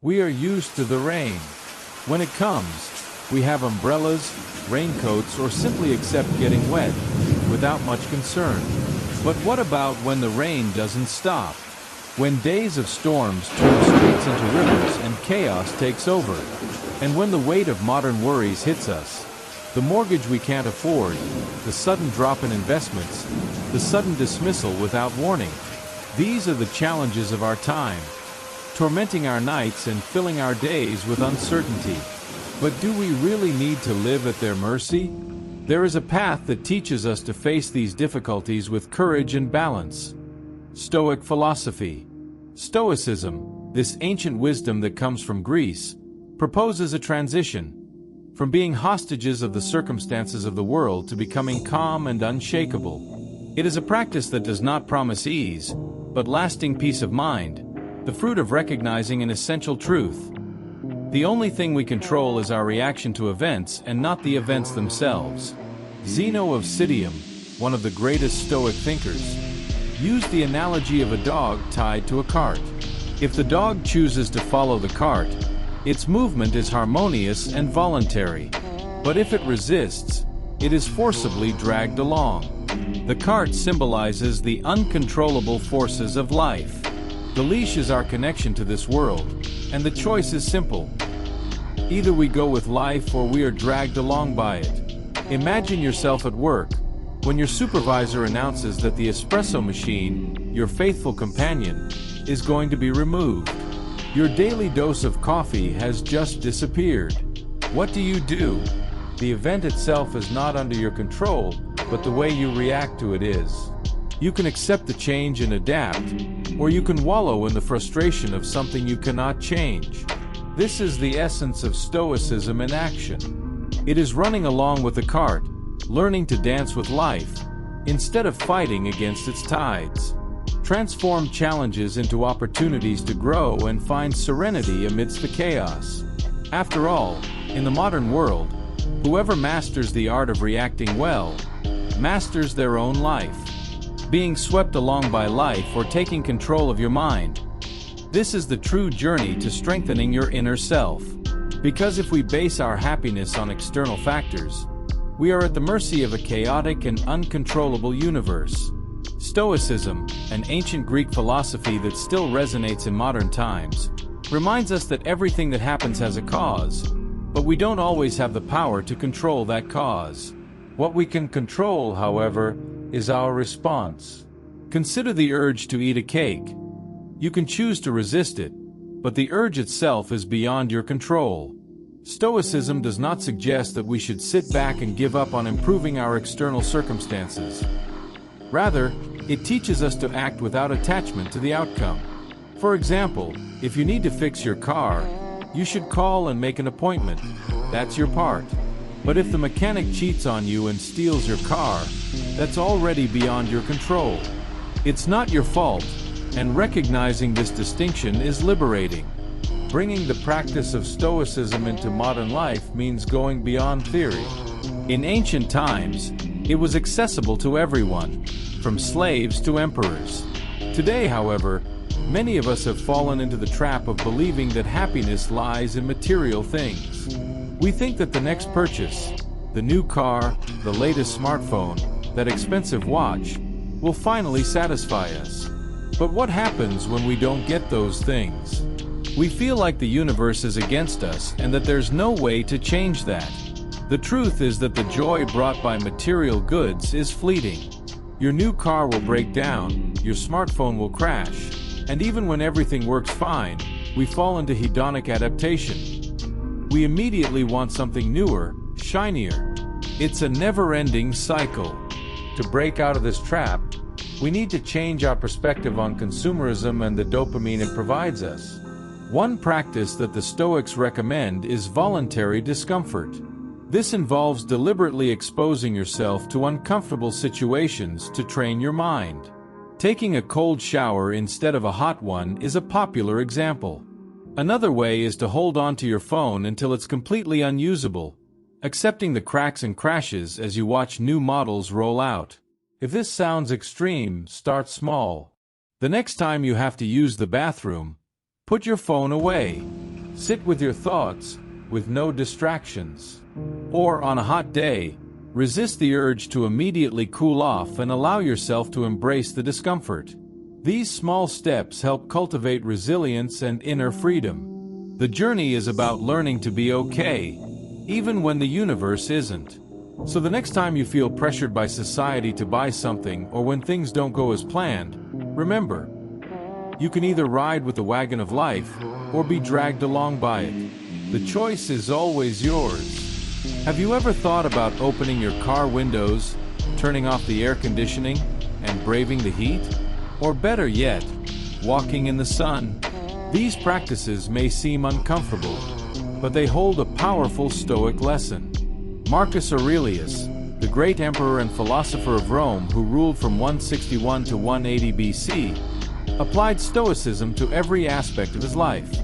We are used to the rain. When it comes, we have umbrellas, raincoats, or simply accept getting wet without much concern. But what about when the rain doesn't stop? When days of storms turn streets into rivers and chaos takes over? And when the weight of modern worries hits us? The mortgage we can't afford, the sudden drop in investments, the sudden dismissal without warning. These are the challenges of our time, tormenting our nights and filling our days with uncertainty. But do we really need to live at their mercy? There is a path that teaches us to face these difficulties with courage and balance. Stoic philosophy. Stoicism, this ancient wisdom that comes from Greece, proposes a transition from being hostages of the circumstances of the world to becoming calm and unshakable. It is a practice that does not promise ease, but lasting peace of mind, the fruit of recognizing an essential truth. The only thing we control is our reaction to events and not the events themselves. Zeno of Citium, one of the greatest Stoic thinkers, used the analogy of a dog tied to a cart. If the dog chooses to follow the cart, its movement is harmonious and voluntary. But if it resists, it is forcibly dragged along. The cart symbolizes the uncontrollable forces of life. The leash is our connection to this world, and the choice is simple. Either we go with life or we are dragged along by it. Imagine yourself at work, when your supervisor announces that the espresso machine, your faithful companion, is going to be removed. Your daily dose of coffee has just disappeared. What do? The event itself is not under your control, but the way you react to it is. You can accept the change and adapt, or you can wallow in the frustration of something you cannot change. This is the essence of Stoicism in action. It is running along with the cart, learning to dance with life, instead of fighting against its tides. Transform challenges into opportunities to grow and find serenity amidst the chaos. After all, in the modern world, whoever masters the art of reacting well, masters their own life. Being swept along by life or taking control of your mind. This is the true journey to strengthening your inner self. Because if we base our happiness on external factors, we are at the mercy of a chaotic and uncontrollable universe. Stoicism, an ancient Greek philosophy that still resonates in modern times, reminds us that everything that happens has a cause, but we don't always have the power to control that cause. What we can control, however, is our response. Consider the urge to eat a cake. You can choose to resist it, but the urge itself is beyond your control. Stoicism does not suggest that we should sit back and give up on improving our external circumstances. Rather, it teaches us to act without attachment to the outcome. For example, if you need to fix your car, you should call and make an appointment. That's your part. But if the mechanic cheats on you and steals your car, that's already beyond your control. It's not your fault, and recognizing this distinction is liberating. Bringing the practice of Stoicism into modern life means going beyond theory. In ancient times, it was accessible to everyone, from slaves to emperors. Today, however, many of us have fallen into the trap of believing that happiness lies in material things. We think that the next purchase, the new car, the latest smartphone, that expensive watch, will finally satisfy us. But what happens when we don't get those things? We feel like the universe is against us and that there's no way to change that. The truth is that the joy brought by material goods is fleeting. Your new car will break down, your smartphone will crash, and even when everything works fine, we fall into hedonic adaptation. We immediately want something newer, shinier. It's a never-ending cycle. To break out of this trap, we need to change our perspective on consumerism and the dopamine it provides us. One practice that the Stoics recommend is voluntary discomfort. This involves deliberately exposing yourself to uncomfortable situations to train your mind. Taking a cold shower instead of a hot one is a popular example. Another way is to hold on to your phone until it's completely unusable, accepting the cracks and crashes as you watch new models roll out. If this sounds extreme, start small. The next time you have to use the bathroom, put your phone away. Sit with your thoughts, with no distractions. Or, on a hot day, resist the urge to immediately cool off and allow yourself to embrace the discomfort. These small steps help cultivate resilience and inner freedom. The journey is about learning to be okay, even when the universe isn't. So the next time you feel pressured by society to buy something or when things don't go as planned, remember, you can either ride with the wagon of life or be dragged along by it. The choice is always yours. Have you ever thought about opening your car windows, turning off the air conditioning, and braving the heat? Or better yet, walking in the sun? These practices may seem uncomfortable, but they hold a powerful Stoic lesson. Marcus Aurelius, the great emperor and philosopher of Rome who ruled from 161 to 180 BC, applied Stoicism to every aspect of his life.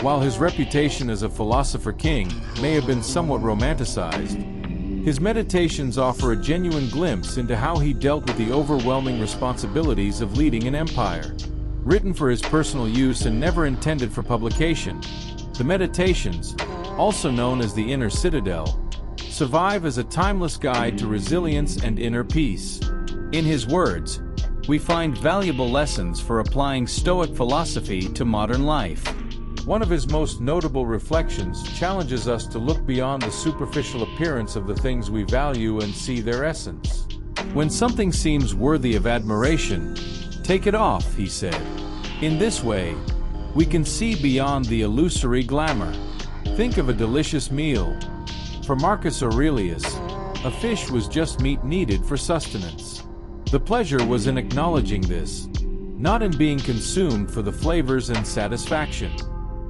While his reputation as a philosopher king may have been somewhat romanticized, his meditations offer a genuine glimpse into how he dealt with the overwhelming responsibilities of leading an empire. Written for his personal use and never intended for publication, the Meditations, also known as the Inner Citadel, survive as a timeless guide to resilience and inner peace. In his words, we find valuable lessons for applying Stoic philosophy to modern life. One of his most notable reflections challenges us to look beyond the superficial appearance of the things we value and see their essence. When something seems worthy of admiration, take it off, he said. In this way, we can see beyond the illusory glamour. Think of a delicious meal. For Marcus Aurelius, a fish was just meat needed for sustenance. The pleasure was in acknowledging this, not in being consumed for the flavors and satisfaction.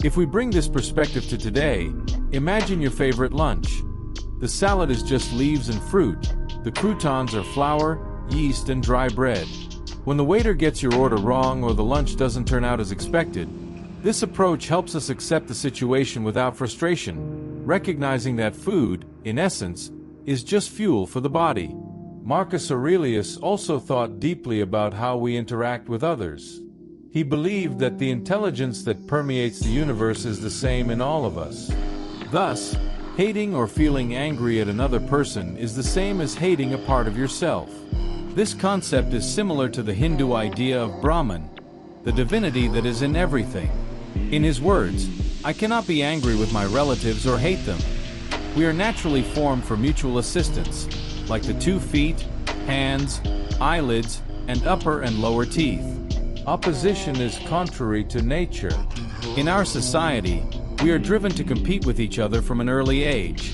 If we bring this perspective to today, imagine your favorite lunch. The salad is just leaves and fruit. The croutons are flour, yeast, and dry bread. When the waiter gets your order wrong or the lunch doesn't turn out as expected, this approach helps us accept the situation without frustration, recognizing that food, in essence, is just fuel for the body. Marcus Aurelius also thought deeply about how we interact with others. He believed that the intelligence that permeates the universe is the same in all of us. Thus, hating or feeling angry at another person is the same as hating a part of yourself. This concept is similar to the Hindu idea of Brahman, the divinity that is in everything. In his words, I cannot be angry with my relatives or hate them. We are naturally formed for mutual assistance, like the 2 feet, hands, eyelids, and upper and lower teeth. Opposition is contrary to nature. In our society, we are driven to compete with each other from an early age.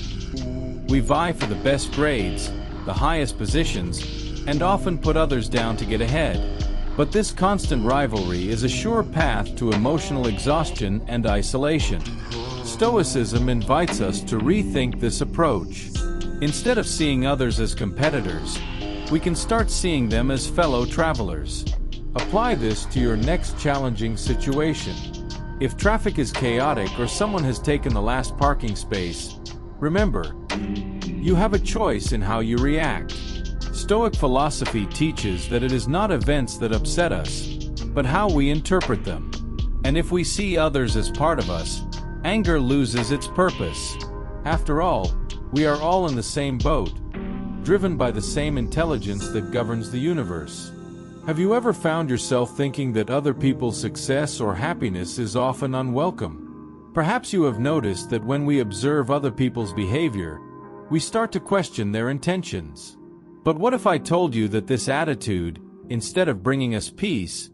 We vie for the best grades, the highest positions, and often put others down to get ahead. But this constant rivalry is a sure path to emotional exhaustion and isolation. Stoicism invites us to rethink this approach. Instead of seeing others as competitors, we can start seeing them as fellow travelers. Apply this to your next challenging situation. If traffic is chaotic or someone has taken the last parking space, remember, you have a choice in how you react. Stoic philosophy teaches that it is not events that upset us, but how we interpret them. And if we see others as part of us, anger loses its purpose. After all, we are all in the same boat, driven by the same intelligence that governs the universe. Have you ever found yourself thinking that other people's success or happiness is often unwelcome? Perhaps you have noticed that when we observe other people's behavior, we start to question their intentions. But what if I told you that this attitude, instead of bringing us peace,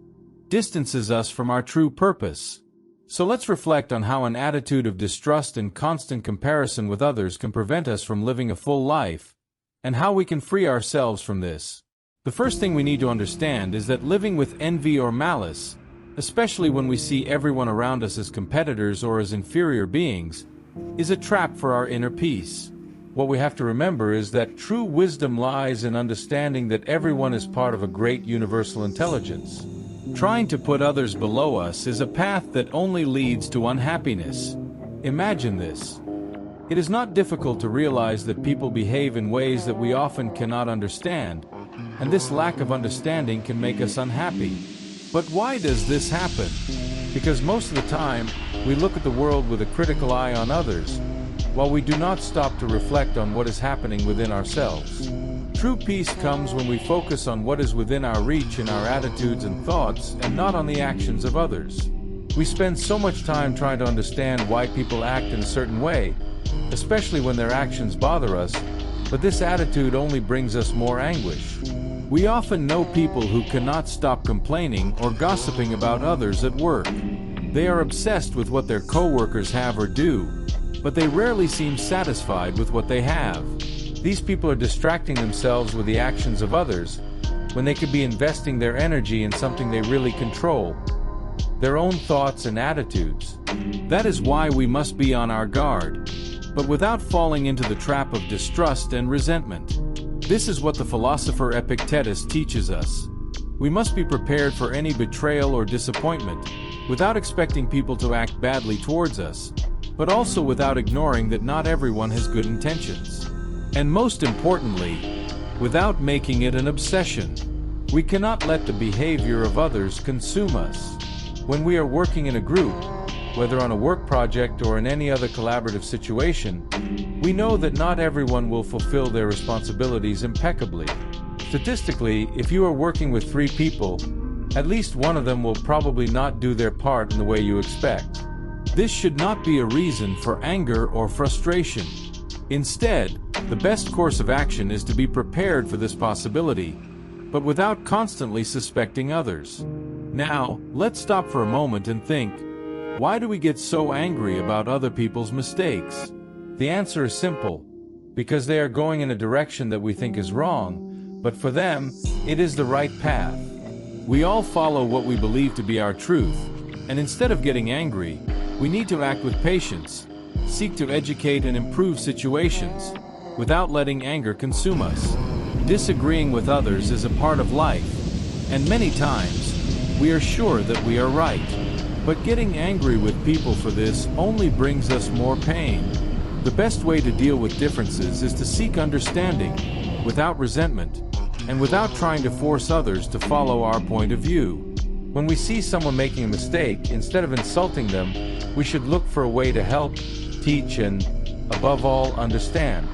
distances us from our true purpose? So let's reflect on how an attitude of distrust and constant comparison with others can prevent us from living a full life, and how we can free ourselves from this. The first thing we need to understand is that living with envy or malice, especially when we see everyone around us as competitors or as inferior beings, is a trap for our inner peace. What we have to remember is that true wisdom lies in understanding that everyone is part of a great universal intelligence. Trying to put others below us is a path that only leads to unhappiness. Imagine this. It is not difficult to realize that people behave in ways that we often cannot understand, and this lack of understanding can make us unhappy. But why does this happen? Because most of the time, we look at the world with a critical eye on others, while we do not stop to reflect on what is happening within ourselves. True peace comes when we focus on what is within our reach in our attitudes and thoughts, and not on the actions of others. We spend so much time trying to understand why people act in a certain way, especially when their actions bother us, but this attitude only brings us more anguish. We often know people who cannot stop complaining or gossiping about others at work. They are obsessed with what their coworkers have or do, but they rarely seem satisfied with what they have. These people are distracting themselves with the actions of others, when they could be investing their energy in something they really control, their own thoughts and attitudes. That is why we must be on our guard, but without falling into the trap of distrust and resentment. This is what the philosopher Epictetus teaches us. We must be prepared for any betrayal or disappointment, without expecting people to act badly towards us, but also without ignoring that not everyone has good intentions. And most importantly, without making it an obsession. We cannot let the behavior of others consume us. When we are working in a group, whether on a work project or in any other collaborative situation, we know that not everyone will fulfill their responsibilities impeccably. Statistically, if you are working with 3 people, at least one of them will probably not do their part in the way you expect. This should not be a reason for anger or frustration. Instead, the best course of action is to be prepared for this possibility, but without constantly suspecting others. Now, let's stop for a moment and think, why do we get so angry about other people's mistakes? The answer is simple: because they are going in a direction that we think is wrong, but for them, it is the right path. We all follow what we believe to be our truth, and instead of getting angry, we need to act with patience, seek to educate and improve situations, without letting anger consume us. Disagreeing with others is a part of life, and many times, we are sure that we are right. But getting angry with people for this only brings us more pain. The best way to deal with differences is to seek understanding, without resentment, and without trying to force others to follow our point of view. When we see someone making a mistake, instead of insulting them, we should look for a way to help, teach, and, above all, understand.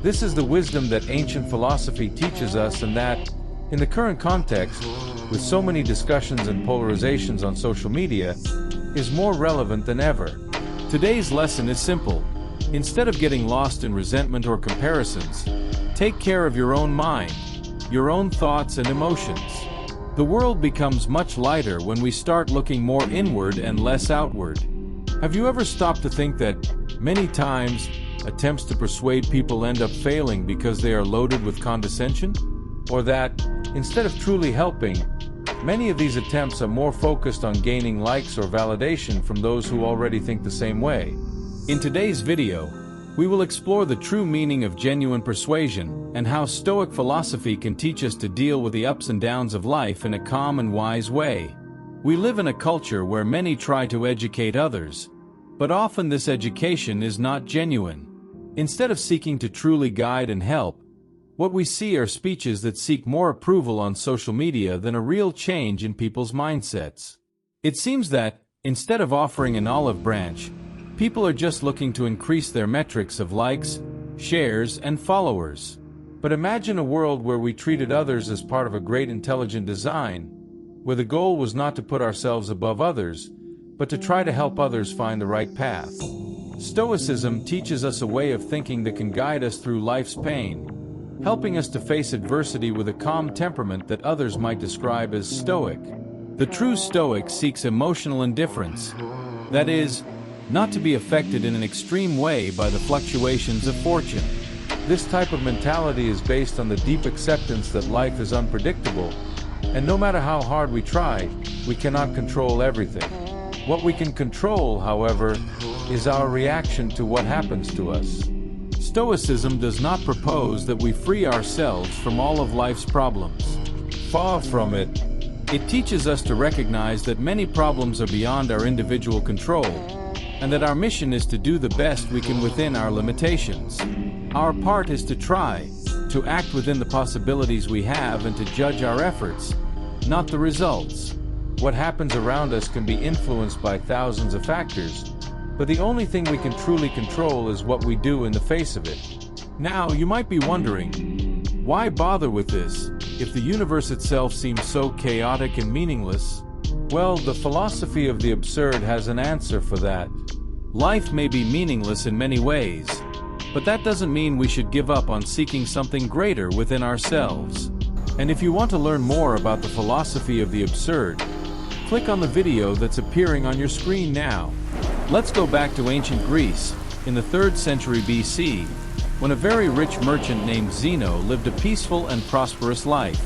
This is the wisdom that ancient philosophy teaches us, and that, in the current context, with so many discussions and polarizations on social media, is more relevant than ever. Today's lesson is simple. Instead of getting lost in resentment or comparisons, take care of your own mind, your own thoughts and emotions. The world becomes much lighter when we start looking more inward and less outward. Have you ever stopped to think that, many times, attempts to persuade people end up failing because they are loaded with condescension? Or that, instead of truly helping, many of these attempts are more focused on gaining likes or validation from those who already think the same way? In today's video, we will explore the true meaning of genuine persuasion and how Stoic philosophy can teach us to deal with the ups and downs of life in a calm and wise way. We live in a culture where many try to educate others, but often this education is not genuine. Instead of seeking to truly guide and help, what we see are speeches that seek more approval on social media than a real change in people's mindsets. It seems that, instead of offering an olive branch, people are just looking to increase their metrics of likes, shares, and followers. But imagine a world where we treated others as part of a great intelligent design, where the goal was not to put ourselves above others, but to try to help others find the right path. Stoicism teaches us a way of thinking that can guide us through life's pain, helping us to face adversity with a calm temperament that others might describe as stoic. The true Stoic seeks emotional indifference, that is, not to be affected in an extreme way by the fluctuations of fortune. This type of mentality is based on the deep acceptance that life is unpredictable, and no matter how hard we try, we cannot control everything. What we can control, however, is our reaction to what happens to us. Stoicism does not propose that we free ourselves from all of life's problems. Far from it. It teaches us to recognize that many problems are beyond our individual control, and that our mission is to do the best we can within our limitations. Our part is to try, to act within the possibilities we have and to judge our efforts, not the results. What happens around us can be influenced by thousands of factors, but the only thing we can truly control is what we do in the face of it. Now, you might be wondering, why bother with this, if the universe itself seems so chaotic and meaningless? Well, the philosophy of the absurd has an answer for that. Life may be meaningless in many ways, but that doesn't mean we should give up on seeking something greater within ourselves. And if you want to learn more about the philosophy of the absurd, click on the video that's appearing on your screen now. Let's go back to ancient Greece, in the 3rd century BC, when a very rich merchant named Zeno lived a peaceful and prosperous life.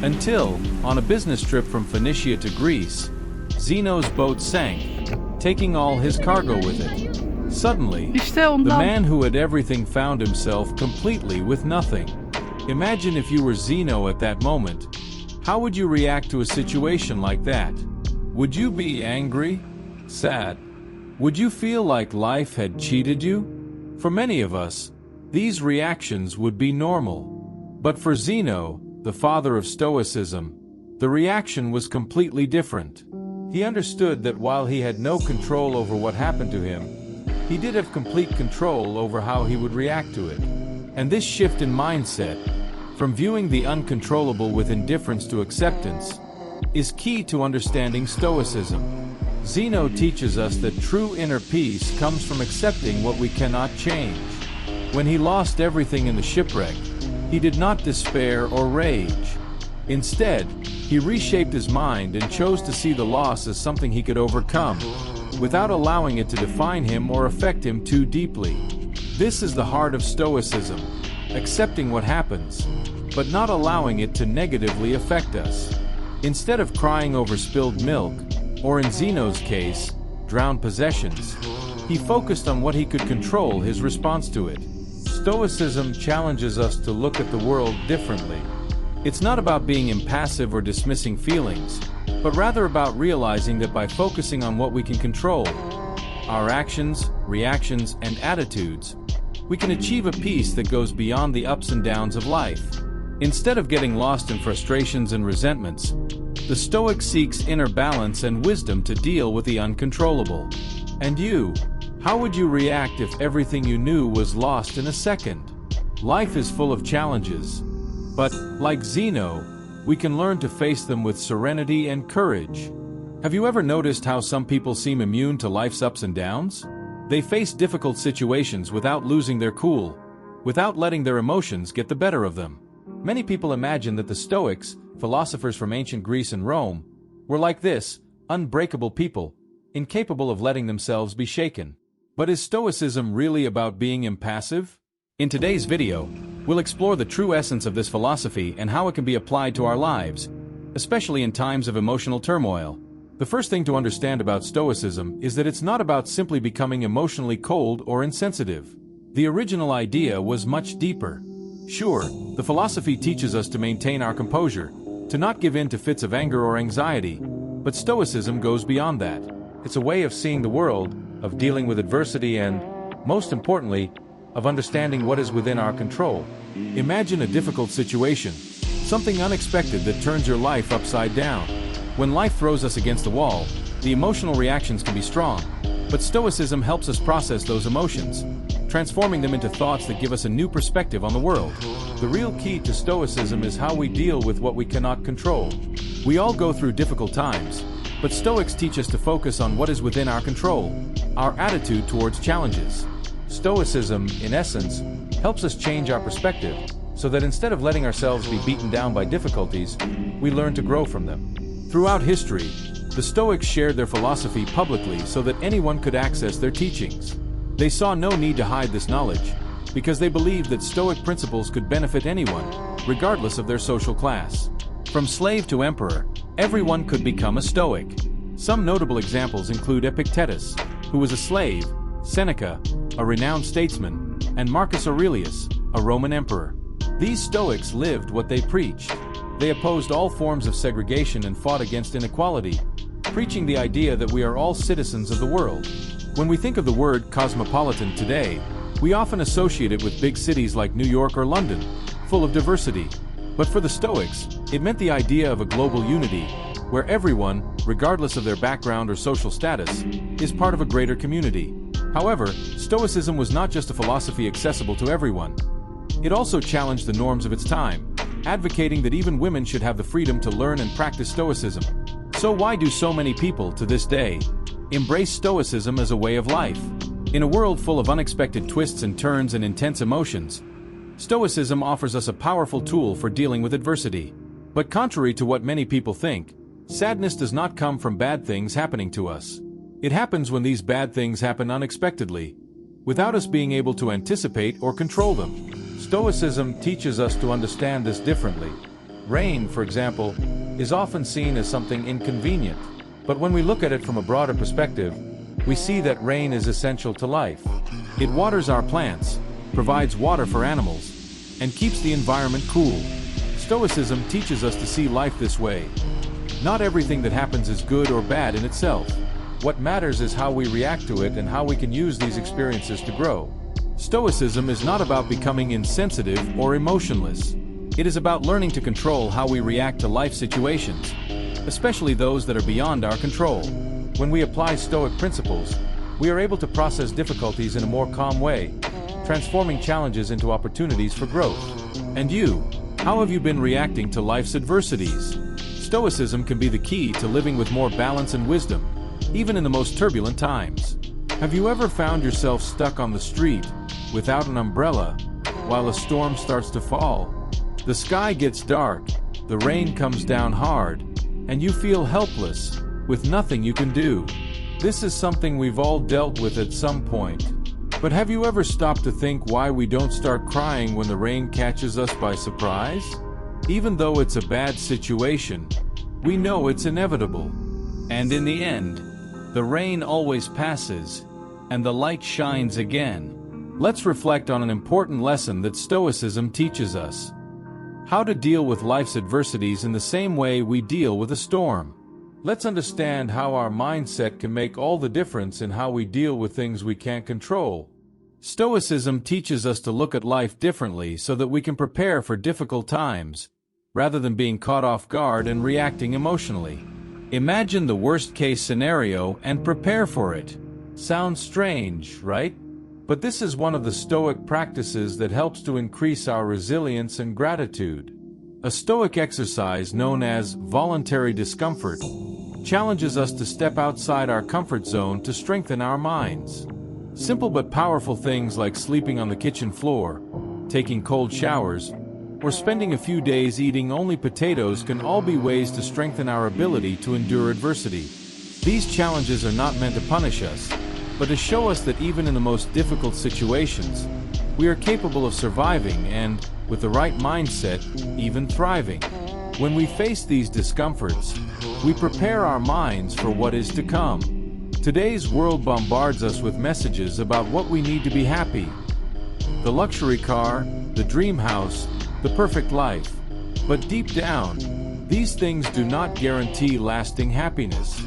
Until, on a business trip from Phoenicia to Greece, Zeno's boat sank, taking all his cargo with it. Suddenly, the man who had everything found himself completely with nothing. Imagine if you were Zeno at that moment. How would you react to a situation like that? Would you be angry? Sad? Would you feel like life had cheated you? For many of us, these reactions would be normal. But for Zeno, the father of Stoicism, the reaction was completely different. He understood that while he had no control over what happened to him, he did have complete control over how he would react to it. And this shift in mindset, from viewing the uncontrollable with indifference to acceptance, is key to understanding Stoicism. Zeno teaches us that true inner peace comes from accepting what we cannot change. When he lost everything in the shipwreck, he did not despair or rage. Instead, he reshaped his mind and chose to see the loss as something he could overcome, without allowing it to define him or affect him too deeply. This is the heart of Stoicism, accepting what happens, but not allowing it to negatively affect us. Instead of crying over spilled milk, or in Zeno's case, drowned possessions, he focused on what he could control, his response to it. Stoicism challenges us to look at the world differently. It's not about being impassive or dismissing feelings, but rather about realizing that by focusing on what we can control, our actions, reactions, and attitudes, we can achieve a peace that goes beyond the ups and downs of life. Instead of getting lost in frustrations and resentments, the Stoic seeks inner balance and wisdom to deal with the uncontrollable. And you? How would you react if everything you knew was lost in a second? Life is full of challenges, but, like Zeno, we can learn to face them with serenity and courage. Have you ever noticed how some people seem immune to life's ups and downs? They face difficult situations without losing their cool, without letting their emotions get the better of them. Many people imagine that the Stoics, philosophers from ancient Greece and Rome, were like this, unbreakable people, incapable of letting themselves be shaken. But is Stoicism really about being impassive? In today's video, we'll explore the true essence of this philosophy and how it can be applied to our lives, especially in times of emotional turmoil. The first thing to understand about Stoicism is that it's not about simply becoming emotionally cold or insensitive. The original idea was much deeper. Sure, the philosophy teaches us to maintain our composure, to not give in to fits of anger or anxiety, but Stoicism goes beyond that. It's a way of seeing the world, of dealing with adversity and, most importantly, of understanding what is within our control. Imagine a difficult situation, something unexpected that turns your life upside down. When life throws us against the wall, the emotional reactions can be strong, but Stoicism helps us process those emotions, transforming them into thoughts that give us a new perspective on the world. The real key to Stoicism is how we deal with what we cannot control. We all go through difficult times, but Stoics teach us to focus on what is within our control, our attitude towards challenges. Stoicism, in essence, helps us change our perspective, so that instead of letting ourselves be beaten down by difficulties, we learn to grow from them. Throughout history, the Stoics shared their philosophy publicly so that anyone could access their teachings. They saw no need to hide this knowledge, because they believed that Stoic principles could benefit anyone, regardless of their social class. From slave to emperor, everyone could become a Stoic. Some notable examples include Epictetus, who was a slave, Seneca, a renowned statesman, and Marcus Aurelius, a Roman emperor. These Stoics lived what they preached. They opposed all forms of segregation and fought against inequality, preaching the idea that we are all citizens of the world. When we think of the word cosmopolitan today, we often associate it with big cities like New York or London, full of diversity. But for the Stoics, it meant the idea of a global unity, where everyone, regardless of their background or social status, is part of a greater community. However, Stoicism was not just a philosophy accessible to everyone. It also challenged the norms of its time, advocating that even women should have the freedom to learn and practice Stoicism. So why do so many people, to this day, embrace Stoicism as a way of life? In a world full of unexpected twists and turns and intense emotions, Stoicism offers us a powerful tool for dealing with adversity. But contrary to what many people think, sadness does not come from bad things happening to us. It happens when these bad things happen unexpectedly, without us being able to anticipate or control them. Stoicism teaches us to understand this differently. Rain, for example, is often seen as something inconvenient. But when we look at it from a broader perspective, we see that rain is essential to life. It waters our plants, provides water for animals, and keeps the environment cool. Stoicism teaches us to see life this way. Not everything that happens is good or bad in itself. What matters is how we react to it and how we can use these experiences to grow. Stoicism is not about becoming insensitive or emotionless. It is about learning to control how we react to life situations, especially those that are beyond our control. When we apply Stoic principles, we are able to process difficulties in a more calm way, transforming challenges into opportunities for growth. And you, how have you been reacting to life's adversities? Stoicism can be the key to living with more balance and wisdom, even in the most turbulent times. Have you ever found yourself stuck on the street, without an umbrella, while a storm starts to fall? The sky gets dark, the rain comes down hard, and you feel helpless, with nothing you can do. This is something we've all dealt with at some point. But have you ever stopped to think why we don't start crying when the rain catches us by surprise? Even though it's a bad situation, we know it's inevitable. And in the end, the rain always passes, and the light shines again. Let's reflect on an important lesson that Stoicism teaches us: how to deal with life's adversities in the same way we deal with a storm. Let's understand how our mindset can make all the difference in how we deal with things we can't control. Stoicism teaches us to look at life differently so that we can prepare for difficult times, rather than being caught off guard and reacting emotionally. Imagine the worst-case scenario and prepare for it. Sounds strange, right? But this is one of the Stoic practices that helps to increase our resilience and gratitude. A Stoic exercise known as voluntary discomfort challenges us to step outside our comfort zone to strengthen our minds. Simple but powerful things like sleeping on the kitchen floor, taking cold showers, or spending a few days eating only potatoes can all be ways to strengthen our ability to endure adversity. These challenges are not meant to punish us, but to show us that even in the most difficult situations, we are capable of surviving and, with the right mindset, even thriving. When we face these discomforts, we prepare our minds for what is to come. Today's world bombards us with messages about what we need to be happy. The luxury car, the dream house, the perfect life. But deep down, these things do not guarantee lasting happiness.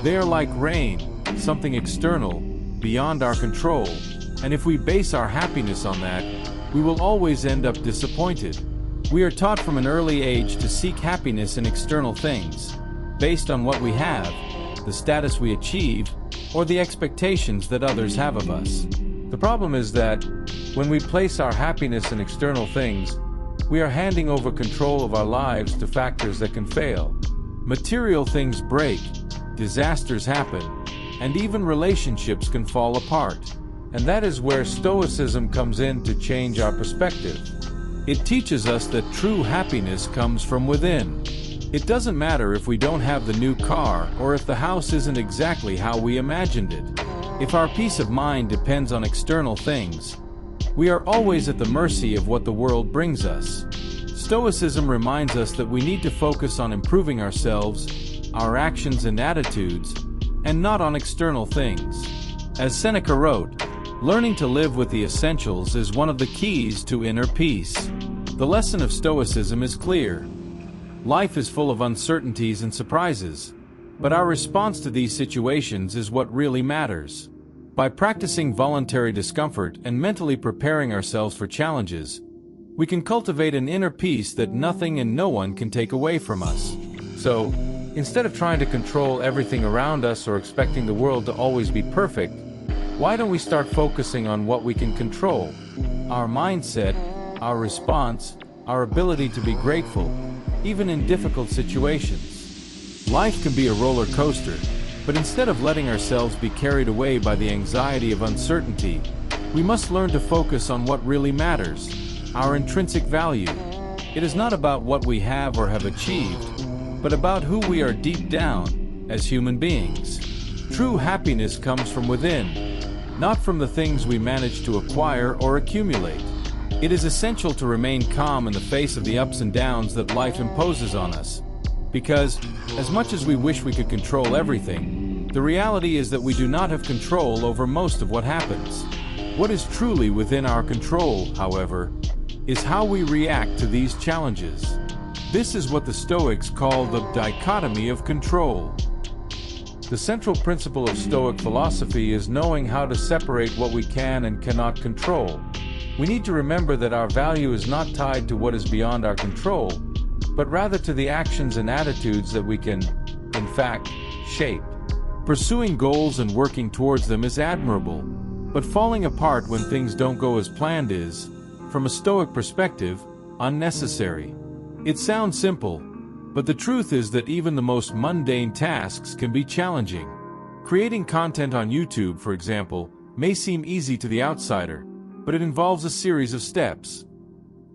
They are like rain, something external, beyond our control, and if we base our happiness on that, we will always end up disappointed. We are taught from an early age to seek happiness in external things, based on what we have, the status we achieve, or the expectations that others have of us. The problem is that, when we place our happiness in external things, we are handing over control of our lives to factors that can fail. Material things break, disasters happen, and even relationships can fall apart. And that is where Stoicism comes in to change our perspective. It teaches us that true happiness comes from within. It doesn't matter if we don't have the new car or if the house isn't exactly how we imagined it. If our peace of mind depends on external things, we are always at the mercy of what the world brings us. Stoicism reminds us that we need to focus on improving ourselves, our actions and attitudes, and not on external things. As Seneca wrote, learning to live with the essentials is one of the keys to inner peace. The lesson of Stoicism is clear. Life is full of uncertainties and surprises, but our response to these situations is what really matters. By practicing voluntary discomfort and mentally preparing ourselves for challenges, we can cultivate an inner peace that nothing and no one can take away from us. So, Instead of trying to control everything around us or expecting the world to always be perfect, why don't we start focusing on what we can control? Our mindset, our response, our ability to be grateful, even in difficult situations. Life can be a roller coaster, but instead of letting ourselves be carried away by the anxiety of uncertainty, we must learn to focus on what really matters, our intrinsic value. It is not about what we have or have achieved, but about who we are deep down as human beings. True happiness comes from within, not from the things we manage to acquire or accumulate. It is essential to remain calm in the face of the ups and downs that life imposes on us. Because, as much as we wish we could control everything, the reality is that we do not have control over most of what happens. What is truly within our control, however, is how we react to these challenges. This is what the Stoics call the dichotomy of control. The central principle of Stoic philosophy is knowing how to separate what we can and cannot control. We need to remember that our value is not tied to what is beyond our control, but rather to the actions and attitudes that we can, in fact, shape. Pursuing goals and working towards them is admirable, but falling apart when things don't go as planned is, from a Stoic perspective, unnecessary. It sounds simple, but the truth is that even the most mundane tasks can be challenging. Creating content on YouTube, for example, may seem easy to the outsider, but it involves a series of steps.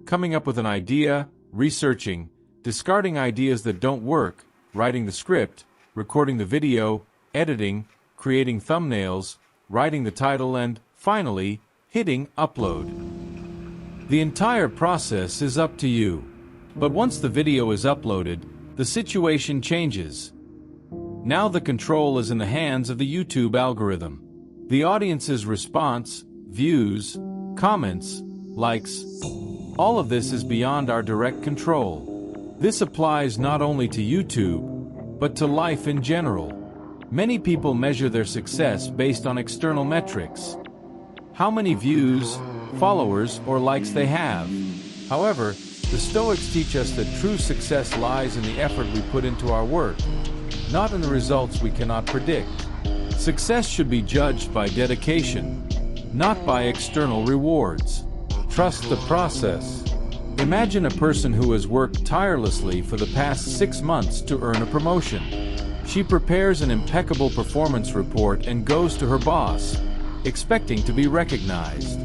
Coming up with an idea, researching, discarding ideas that don't work, writing the script, recording the video, editing, creating thumbnails, writing the title, and, finally, hitting upload. The entire process is up to you. But once the video is uploaded, the situation changes. Now the control is in the hands of the YouTube algorithm. The audience's response, views, comments, likes, all of this is beyond our direct control. This applies not only to YouTube, but to life in general. Many people measure their success based on external metrics. How many views, followers, or likes they have. However, the Stoics teach us that true success lies in the effort we put into our work, not in the results we cannot predict. Success should be judged by dedication, not by external rewards. Trust the process. Imagine a person who has worked tirelessly for the past 6 months to earn a promotion. She prepares an impeccable performance report and goes to her boss, expecting to be recognized.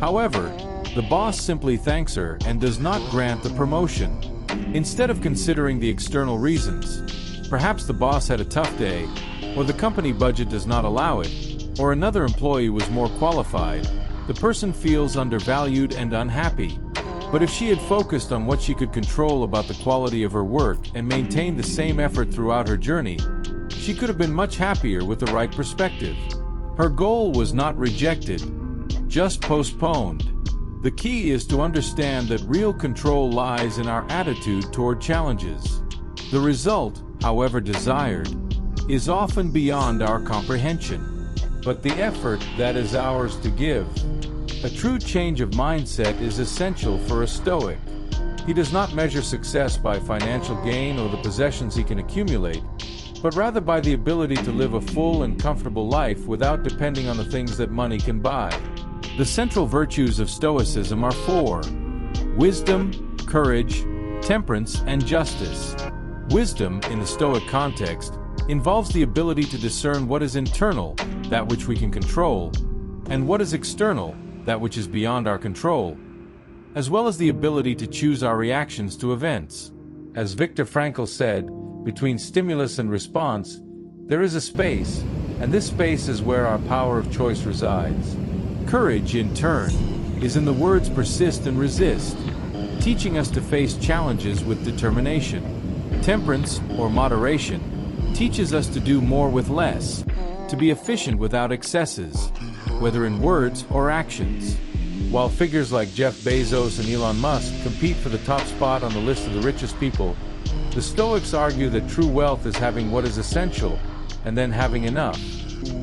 However, the boss simply thanks her and does not grant the promotion. Instead of considering the external reasons, perhaps the boss had a tough day, or the company budget does not allow it, or another employee was more qualified, the person feels undervalued and unhappy. But if she had focused on what she could control about the quality of her work and maintained the same effort throughout her journey, she could have been much happier with the right perspective. Her goal was not rejected, just postponed. The key is to understand that real control lies in our attitude toward challenges. The result, however desired, is often beyond our comprehension, but the effort that is ours to give. A true change of mindset is essential for a Stoic. He does not measure success by financial gain or the possessions he can accumulate, but rather by the ability to live a full and comfortable life without depending on the things that money can buy. The central virtues of Stoicism are 4: wisdom, courage, temperance, and justice. Wisdom, in the Stoic context, involves the ability to discern what is internal, that which we can control, and what is external, that which is beyond our control, as well as the ability to choose our reactions to events. As Viktor Frankl said, between stimulus and response, there is a space, and this space is where our power of choice resides. Courage, in turn, is in the words persist and resist, teaching us to face challenges with determination. Temperance, or moderation, teaches us to do more with less, to be efficient without excesses, whether in words or actions. While figures like Jeff Bezos and Elon Musk compete for the top spot on the list of the richest people, the Stoics argue that true wealth is having what is essential, and then having enough.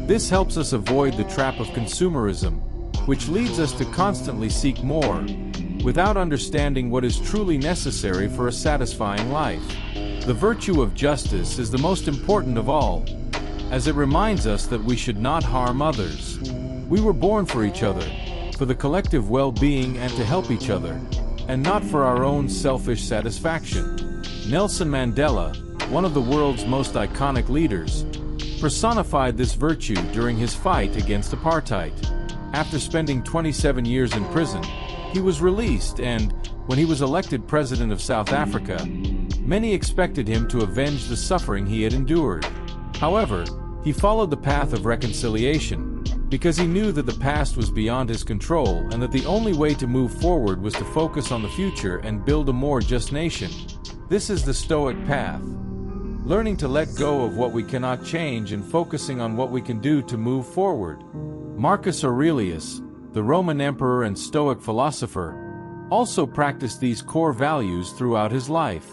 This helps us avoid the trap of consumerism, which leads us to constantly seek more, without understanding what is truly necessary for a satisfying life. The virtue of justice is the most important of all, as it reminds us that we should not harm others. We were born for each other, for the collective well-being and to help each other, and not for our own selfish satisfaction. Nelson Mandela, one of the world's most iconic leaders, personified this virtue during his fight against apartheid. After spending 27 years in prison, he was released and, when he was elected president of South Africa, many expected him to avenge the suffering he had endured. However, he followed the path of reconciliation, because he knew that the past was beyond his control and that the only way to move forward was to focus on the future and build a more just nation. This is the Stoic path. Learning to let go of what we cannot change and focusing on what we can do to move forward. Marcus Aurelius, the Roman emperor and Stoic philosopher, also practiced these core values throughout his life.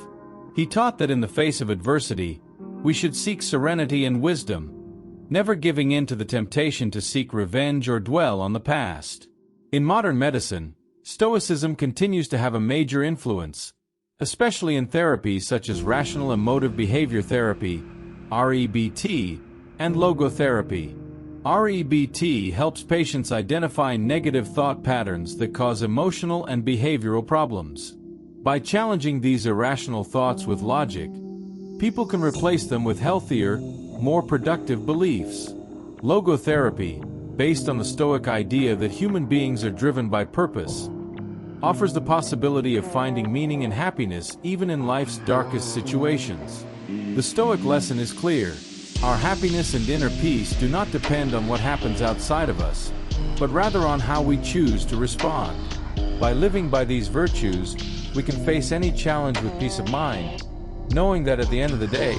He taught that in the face of adversity, we should seek serenity and wisdom, never giving in to the temptation to seek revenge or dwell on the past. In modern medicine, Stoicism continues to have a major influence, especially in therapies such as rational emotive behavior therapy, REBT, and logotherapy. REBT helps patients identify negative thought patterns that cause emotional and behavioral problems. By challenging these irrational thoughts with logic, people can replace them with healthier, more productive beliefs. Logotherapy, based on the Stoic idea that human beings are driven by purpose, offers the possibility of finding meaning and happiness even in life's darkest situations. The Stoic lesson is clear. Our happiness and inner peace do not depend on what happens outside of us, but rather on how we choose to respond. By living by these virtues, we can face any challenge with peace of mind, knowing that at the end of the day,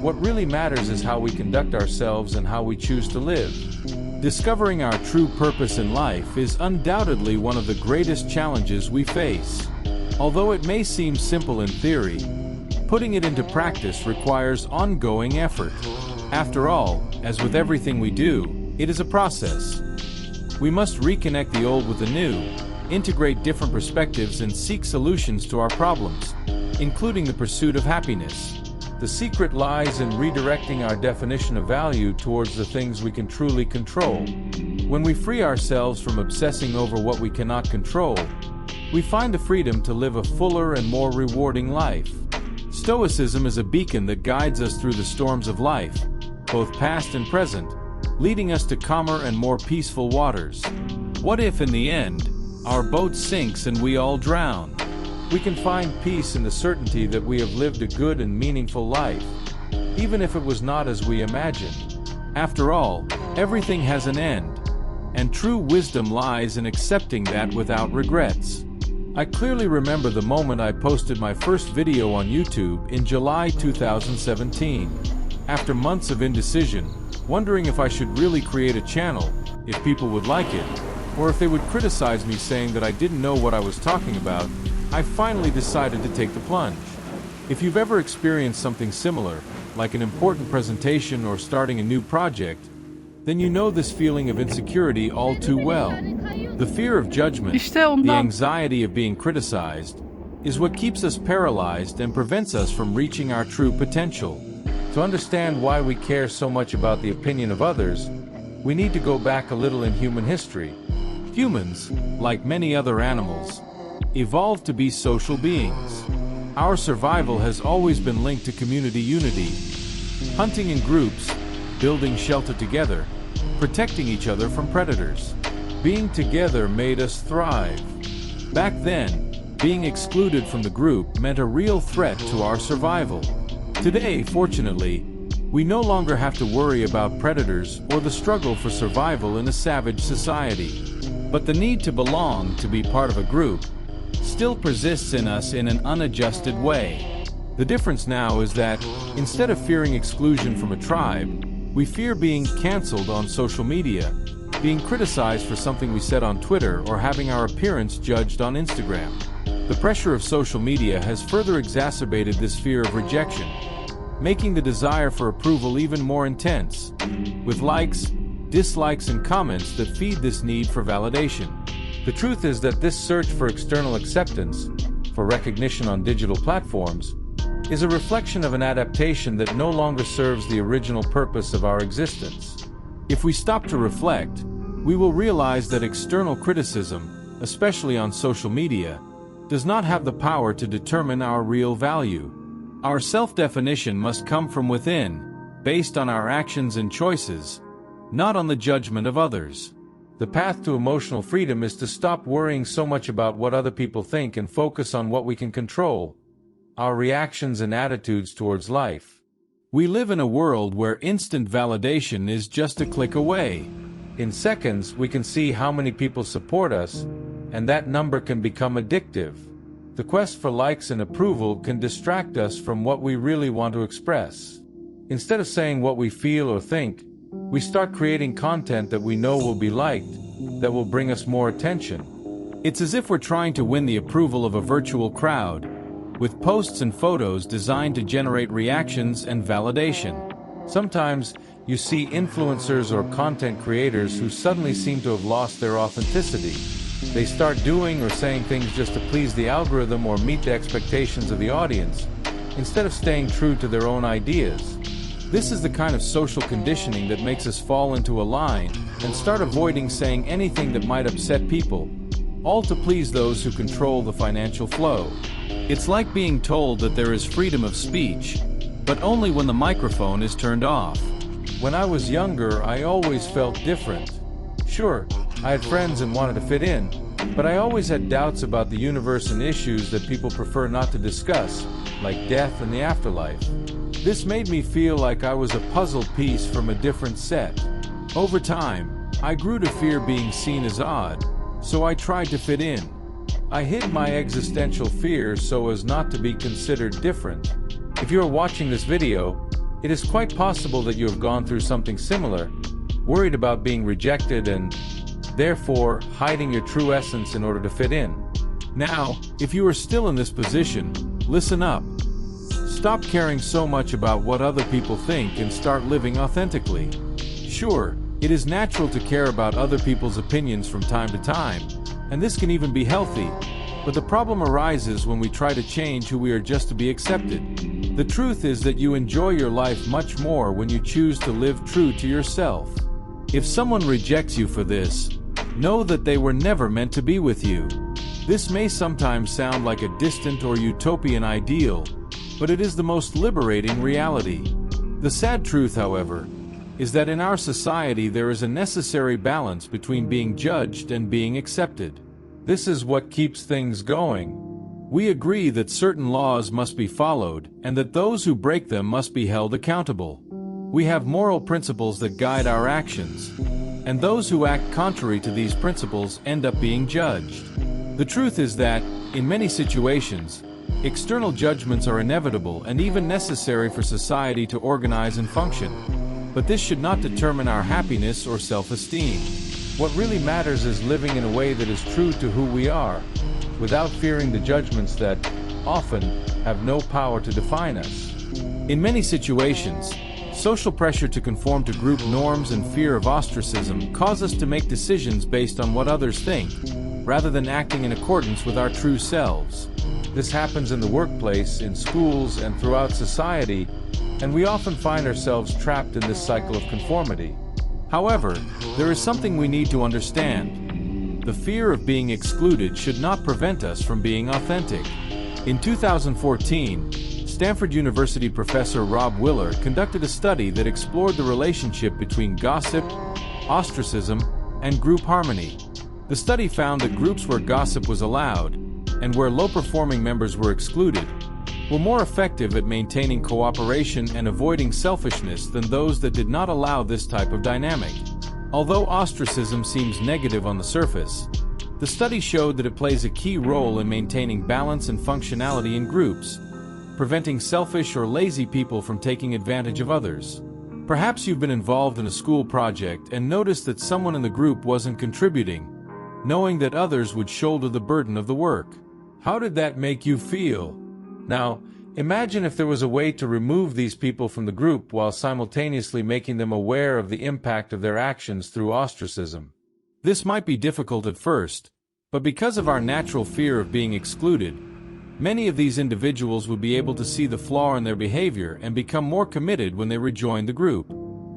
what really matters is how we conduct ourselves and how we choose to live. Discovering our true purpose in life is undoubtedly one of the greatest challenges we face. Although it may seem simple in theory, putting it into practice requires ongoing effort. After all, as with everything we do, it is a process. We must reconnect the old with the new, integrate different perspectives and seek solutions to our problems, including the pursuit of happiness. The secret lies in redirecting our definition of value towards the things we can truly control. When we free ourselves from obsessing over what we cannot control, we find the freedom to live a fuller and more rewarding life. Stoicism is a beacon that guides us through the storms of life, both past and present, leading us to calmer and more peaceful waters. What if, in the end, our boat sinks and we all drown? We can find peace in the certainty that we have lived a good and meaningful life, even if it was not as we imagined. After all, everything has an end, and true wisdom lies in accepting that without regrets. I clearly remember the moment I posted my first video on YouTube in July 2017. After months of indecision, wondering if I should really create a channel, if people would like it, or if they would criticize me saying that I didn't know what I was talking about, I finally decided to take the plunge. If you've ever experienced something similar, like an important presentation or starting a new project, then you know this feeling of insecurity all too well. The fear of judgment, the anxiety of being criticized, is what keeps us paralyzed and prevents us from reaching our true potential. To understand why we care so much about the opinion of others, we need to go back a little in human history. Humans, like many other animals, evolved to be social beings. Our survival has always been linked to community unity. Hunting in groups, building shelter together, protecting each other from predators. Being together made us thrive. Back then, being excluded from the group meant a real threat to our survival. Today, fortunately, we no longer have to worry about predators or the struggle for survival in a savage society. But the need to belong, to be part of a group, still persists in us in an unadjusted way. The difference now is that, instead of fearing exclusion from a tribe, we fear being canceled on social media, being criticized for something we said on Twitter, or having our appearance judged on Instagram. The pressure of social media has further exacerbated this fear of rejection, making the desire for approval even more intense, with likes, dislikes, and comments that feed this need for validation. The truth is that this search for external acceptance, for recognition on digital platforms, is a reflection of an adaptation that no longer serves the original purpose of our existence. If we stop to reflect, we will realize that external criticism, especially on social media, does not have the power to determine our real value. Our self-definition must come from within, based on our actions and choices, not on the judgment of others. The path to emotional freedom is to stop worrying so much about what other people think and focus on what we can control: our reactions and attitudes towards life. We live in a world where instant validation is just a click away. In seconds, we can see how many people support us, and that number can become addictive. The quest for likes and approval can distract us from what we really want to express. Instead of saying what we feel or think, we start creating content that we know will be liked, that will bring us more attention. It's as if we're trying to win the approval of a virtual crowd, with posts and photos designed to generate reactions and validation. Sometimes, you see influencers or content creators who suddenly seem to have lost their authenticity. They start doing or saying things just to please the algorithm or meet the expectations of the audience, instead of staying true to their own ideas. This is the kind of social conditioning that makes us fall into a line and start avoiding saying anything that might upset people, all to please those who control the financial flow. It's like being told that there is freedom of speech, but only when the microphone is turned off. When I was younger, I always felt different. Sure, I had friends and wanted to fit in, but I always had doubts about the universe and issues that people prefer not to discuss, like death and the afterlife. This made me feel like I was a puzzle piece from a different set. Over time, I grew to fear being seen as odd, so I tried to fit in. I hid my existential fears so as not to be considered different. If you are watching this video, it is quite possible that you have gone through something similar, worried about being rejected and, therefore, hiding your true essence in order to fit in. Now, if you are still in this position, listen up. Stop caring so much about what other people think and start living authentically. Sure, it is natural to care about other people's opinions from time to time, and this can even be healthy, but the problem arises when we try to change who we are just to be accepted. The truth is that you enjoy your life much more when you choose to live true to yourself. If someone rejects you for this, know that they were never meant to be with you. This may sometimes sound like a distant or utopian ideal, but it is the most liberating reality. The sad truth, however, is that in our society there is a necessary balance between being judged and being accepted. This is what keeps things going. We agree that certain laws must be followed, and that those who break them must be held accountable. We have moral principles that guide our actions, and those who act contrary to these principles end up being judged. The truth is that, in many situations, external judgments are inevitable and even necessary for society to organize and function. But this should not determine our happiness or self-esteem. What really matters is living in a way that is true to who we are, without fearing the judgments that, often, have no power to define us. In many situations, social pressure to conform to group norms and fear of ostracism cause us to make decisions based on what others think, rather than acting in accordance with our true selves. This happens in the workplace, in schools, and throughout society, and we often find ourselves trapped in this cycle of conformity. However, there is something we need to understand. The fear of being excluded should not prevent us from being authentic. In 2014, Stanford University professor Rob Willer conducted a study that explored the relationship between gossip, ostracism, and group harmony. The study found that groups where gossip was allowed, and where low-performing members were excluded, were more effective at maintaining cooperation and avoiding selfishness than those that did not allow this type of dynamic. Although ostracism seems negative on the surface, the study showed that it plays a key role in maintaining balance and functionality in groups, preventing selfish or lazy people from taking advantage of others. Perhaps you've been involved in a school project and noticed that someone in the group wasn't contributing, knowing that others would shoulder the burden of the work. How did that make you feel? Now, imagine if there was a way to remove these people from the group while simultaneously making them aware of the impact of their actions through ostracism. This might be difficult at first, but because of our natural fear of being excluded, Many of these individuals would be able to see the flaw in their behavior and become more committed when they rejoin the group.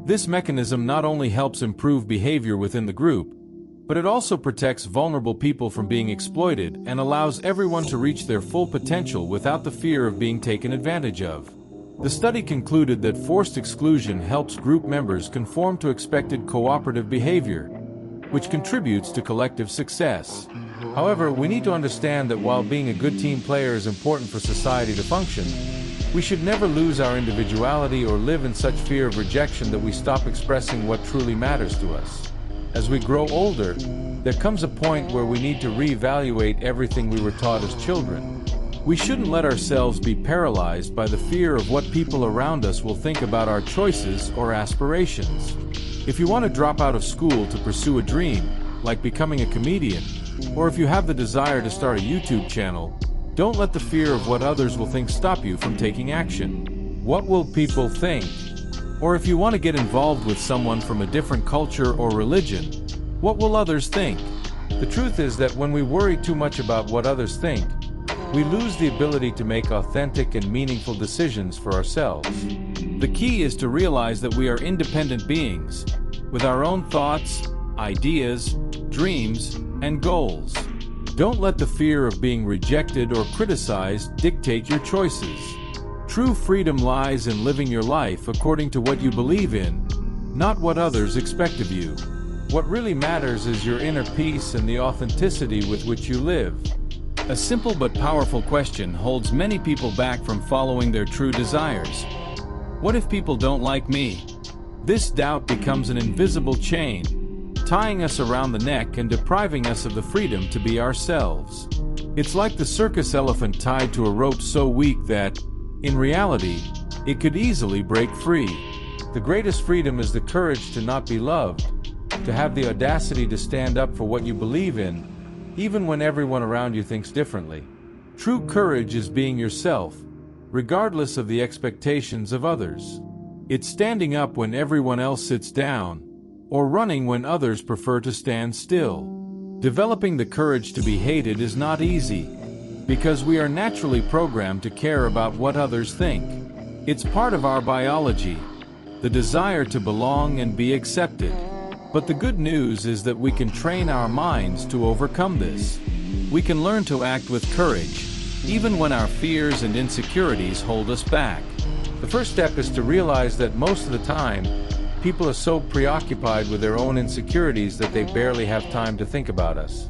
This mechanism not only helps improve behavior within the group, but it also protects vulnerable people from being exploited and allows everyone to reach their full potential without the fear of being taken advantage of. The study concluded that forced exclusion helps group members conform to expected cooperative behavior, which contributes to collective success. However, we need to understand that while being a good team player is important for society to function, we should never lose our individuality or live in such fear of rejection that we stop expressing what truly matters to us. As we grow older, there comes a point where we need to reevaluate everything we were taught as children. We shouldn't let ourselves be paralyzed by the fear of what people around us will think about our choices or aspirations. If you want to drop out of school to pursue a dream, like becoming a comedian, or if you have the desire to start a YouTube channel, don't let the fear of what others will think stop you from taking action. What will people think? Or if you want to get involved with someone from a different culture or religion, what will others think? The truth is that when we worry too much about what others think, we lose the ability to make authentic and meaningful decisions for ourselves. The key is to realize that we are independent beings, with our own thoughts, ideas, dreams, and goals. Don't let the fear of being rejected or criticized dictate your choices. True freedom lies in living your life according to what you believe in, not what others expect of you. What really matters is your inner peace and the authenticity with which you live. A simple but powerful question holds many people back from following their true desires. What if people don't like me? This doubt becomes an invisible chain, tying us around the neck and depriving us of the freedom to be ourselves. It's like the circus elephant tied to a rope so weak that, in reality, it could easily break free. The greatest freedom is the courage to not be loved, to have the audacity to stand up for what you believe in, even when everyone around you thinks differently. True courage is being yourself, regardless of the expectations of others. It's standing up when everyone else sits down, or running when others prefer to stand still. Developing the courage to be hated is not easy, because we are naturally programmed to care about what others think. It's part of our biology, the desire to belong and be accepted. But the good news is that we can train our minds to overcome this. We can learn to act with courage, even when our fears and insecurities hold us back. The first step is to realize that most of the time, people are so preoccupied with their own insecurities that they barely have time to think about us.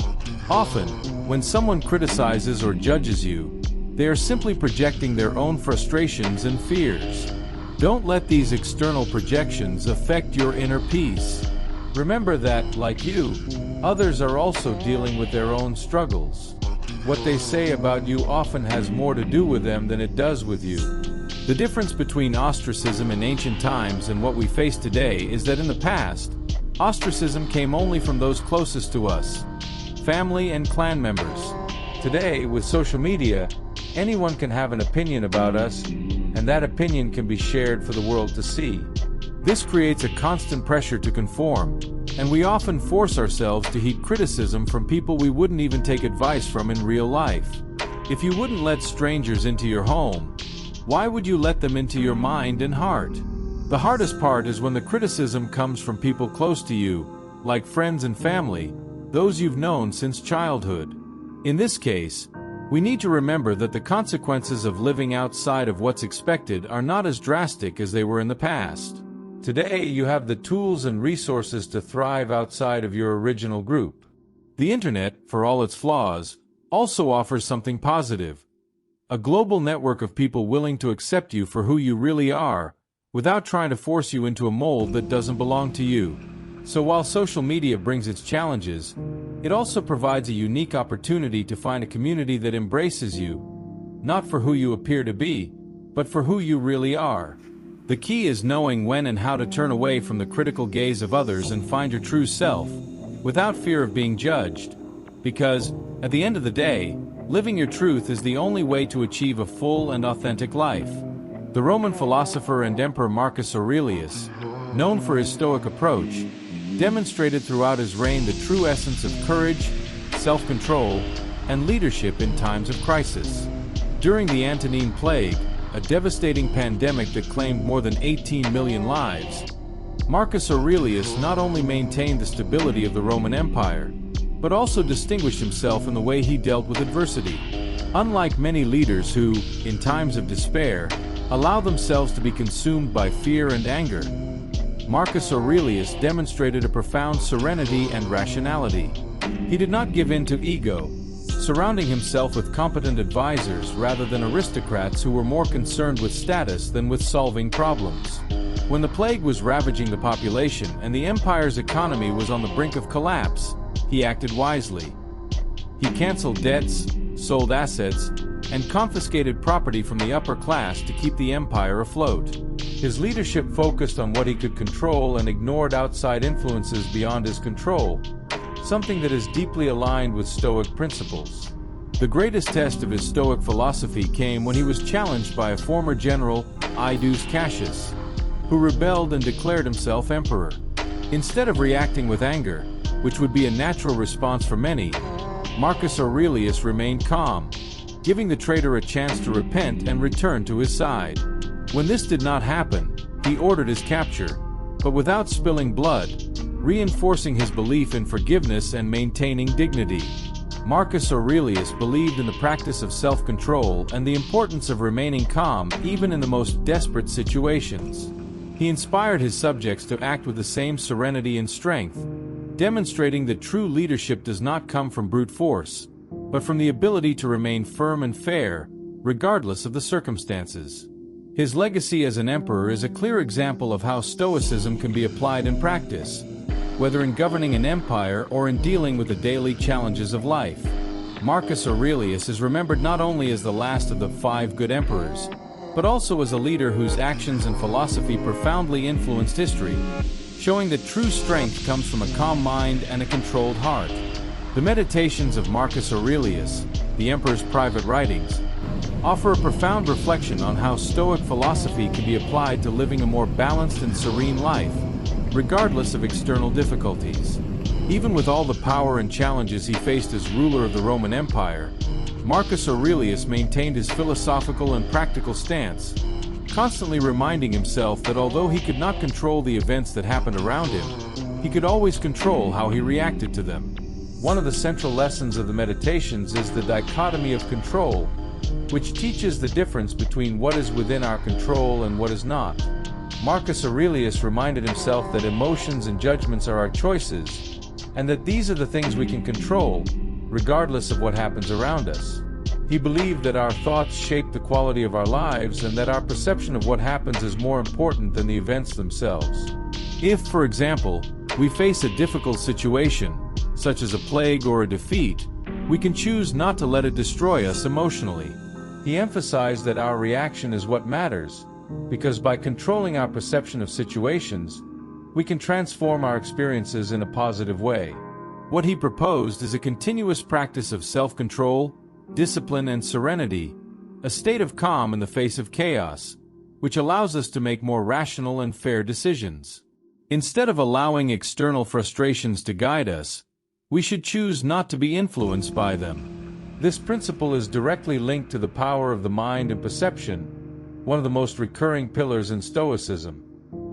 Often, when someone criticizes or judges you, they are simply projecting their own frustrations and fears. Don't let these external projections affect your inner peace. Remember that, like you, others are also dealing with their own struggles. What they say about you often has more to do with them than it does with you. The difference between ostracism in ancient times and what we face today is that in the past, ostracism came only from those closest to us, family and clan members. Today, with social media, anyone can have an opinion about us, and that opinion can be shared for the world to see. This creates a constant pressure to conform, and we often force ourselves to heed criticism from people we wouldn't even take advice from in real life. If you wouldn't let strangers into your home, why would you let them into your mind and heart? The hardest part is when the criticism comes from people close to you, like friends and family, those you've known since childhood. In this case, we need to remember that the consequences of living outside of what's expected are not as drastic as they were in the past. Today, you have the tools and resources to thrive outside of your original group. The internet, for all its flaws, also offers something positive. A global network of people willing to accept you for who you really are, without trying to force you into a mold that doesn't belong to you. So while social media brings its challenges, it also provides a unique opportunity to find a community that embraces you, not for who you appear to be, but for who you really are. The key is knowing when and how to turn away from the critical gaze of others and find your true self, without fear of being judged. Because, at the end of the day, living your truth is the only way to achieve a full and authentic life. The Roman philosopher and emperor Marcus Aurelius, known for his Stoic approach, demonstrated throughout his reign the true essence of courage, self-control, and leadership in times of crisis. During the Antonine Plague, a devastating pandemic that claimed more than 18 million lives, Marcus Aurelius not only maintained the stability of the Roman Empire, but also distinguished himself in the way he dealt with adversity. Unlike many leaders who, in times of despair, allow themselves to be consumed by fear and anger, Marcus Aurelius demonstrated a profound serenity and rationality. He did not give in to ego, surrounding himself with competent advisors rather than aristocrats who were more concerned with status than with solving problems. When the plague was ravaging the population and the empire's economy was on the brink of collapse, he acted wisely. He canceled debts, sold assets, and confiscated property from the upper class to keep the empire afloat. His leadership focused on what he could control and ignored outside influences beyond his control, something that is deeply aligned with Stoic principles. The greatest test of his Stoic philosophy came when he was challenged by a former general, Aedus Cassius, who rebelled and declared himself emperor. Instead of reacting with anger, which would be a natural response for many, Marcus Aurelius remained calm, giving the traitor a chance to repent and return to his side. When this did not happen, he ordered his capture, but without spilling blood, reinforcing his belief in forgiveness and maintaining dignity. Marcus Aurelius believed in the practice of self-control and the importance of remaining calm even in the most desperate situations. He inspired his subjects to act with the same serenity and strength, demonstrating that true leadership does not come from brute force, but from the ability to remain firm and fair, regardless of the circumstances. His legacy as an emperor is a clear example of how Stoicism can be applied in practice, whether in governing an empire or in dealing with the daily challenges of life. Marcus Aurelius is remembered not only as the last of the 5 good emperors, but also as a leader whose actions and philosophy profoundly influenced history, showing that true strength comes from a calm mind and a controlled heart. The Meditations of Marcus Aurelius, the emperor's private writings, offer a profound reflection on how Stoic philosophy can be applied to living a more balanced and serene life, regardless of external difficulties. Even with all the power and challenges he faced as ruler of the Roman Empire, Marcus Aurelius maintained his philosophical and practical stance, constantly reminding himself that although he could not control the events that happened around him, he could always control how he reacted to them. One of the central lessons of the Meditations is the dichotomy of control, which teaches the difference between what is within our control and what is not. Marcus Aurelius reminded himself that emotions and judgments are our choices, and that these are the things we can control, regardless of what happens around us. He believed that our thoughts shape the quality of our lives and that our perception of what happens is more important than the events themselves. If, for example, we face a difficult situation, such as a plague or a defeat, we can choose not to let it destroy us emotionally. He emphasized that our reaction is what matters, because by controlling our perception of situations, we can transform our experiences in a positive way. What he proposed is a continuous practice of self-control, discipline, and serenity, a state of calm in the face of chaos, which allows us to make more rational and fair decisions. Instead of allowing external frustrations to guide us, we should choose not to be influenced by them. This principle is directly linked to the power of the mind and perception, one of the most recurring pillars in Stoicism.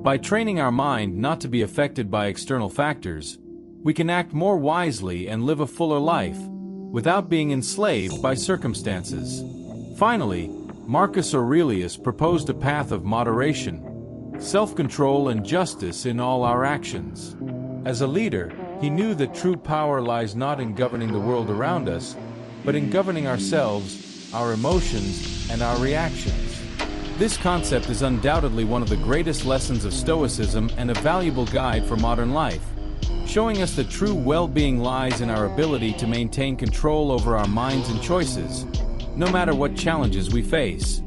By training our mind not to be affected by external factors, we can act more wisely and live a fuller life, without being enslaved by circumstances. Finally, Marcus Aurelius proposed a path of moderation, self-control, and justice in all our actions. As a leader, he knew that true power lies not in governing the world around us, but in governing ourselves, our emotions, and our reactions. This concept is undoubtedly one of the greatest lessons of Stoicism and a valuable guide for modern life, showing us that true well-being lies in our ability to maintain control over our minds and choices, no matter what challenges we face.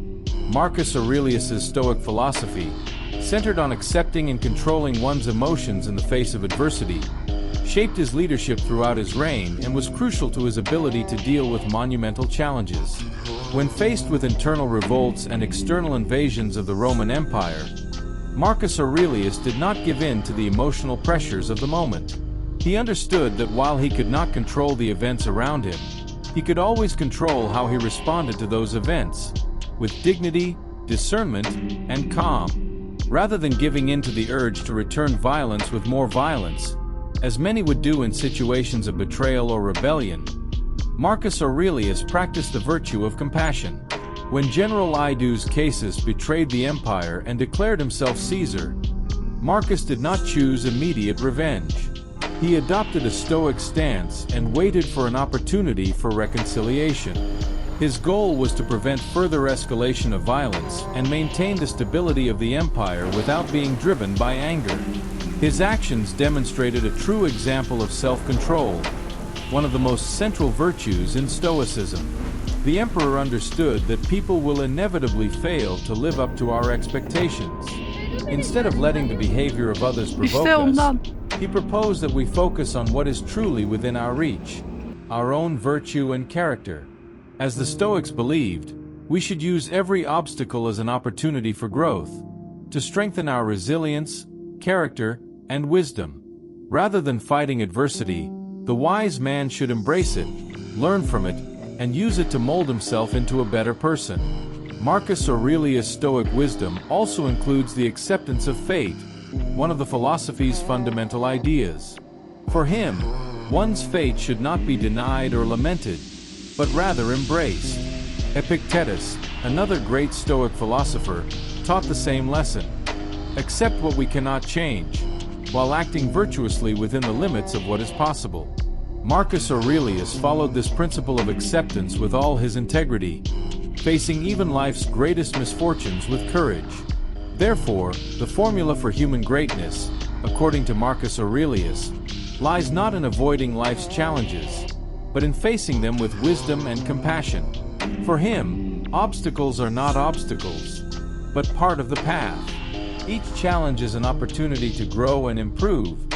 Marcus Aurelius's Stoic philosophy, centered on accepting and controlling one's emotions in the face of adversity, shaped his leadership throughout his reign and was crucial to his ability to deal with monumental challenges. When faced with internal revolts and external invasions of the Roman Empire, Marcus Aurelius did not give in to the emotional pressures of the moment. He understood that while he could not control the events around him, He could always control how he responded to those events, with dignity, discernment, and calm, rather than giving in to the urge to return violence with more violence, as many would do in situations of betrayal or rebellion. Marcus Aurelius practiced the virtue of compassion. When General Idu's Casus betrayed the empire and declared himself Caesar, Marcus did not choose immediate revenge. He adopted a Stoic stance and waited for an opportunity for reconciliation. His goal was to prevent further escalation of violence and maintain the stability of the empire without being driven by anger. His actions demonstrated a true example of self-control, one of the most central virtues in Stoicism. The emperor understood that people will inevitably fail to live up to our expectations. Instead of letting the behavior of others provoke us, he proposed that we focus on what is truly within our reach, our own virtue and character. As the Stoics believed, we should use every obstacle as an opportunity for growth, to strengthen our resilience, character, and wisdom. Rather than fighting adversity, the wise man should embrace it, learn from it, and use it to mold himself into a better person. Marcus Aurelius' Stoic wisdom also includes the acceptance of fate, one of the philosophy's fundamental ideas. For him, one's fate should not be denied or lamented, but rather embraced. Epictetus, another great Stoic philosopher, taught the same lesson. Accept what we cannot change, while acting virtuously within the limits of what is possible. Marcus Aurelius followed this principle of acceptance with all his integrity, facing even life's greatest misfortunes with courage. Therefore, the formula for human greatness, according to Marcus Aurelius, lies not in avoiding life's challenges, but in facing them with wisdom and compassion. For him, obstacles are not obstacles, but part of the path. Each challenge is an opportunity to grow and improve,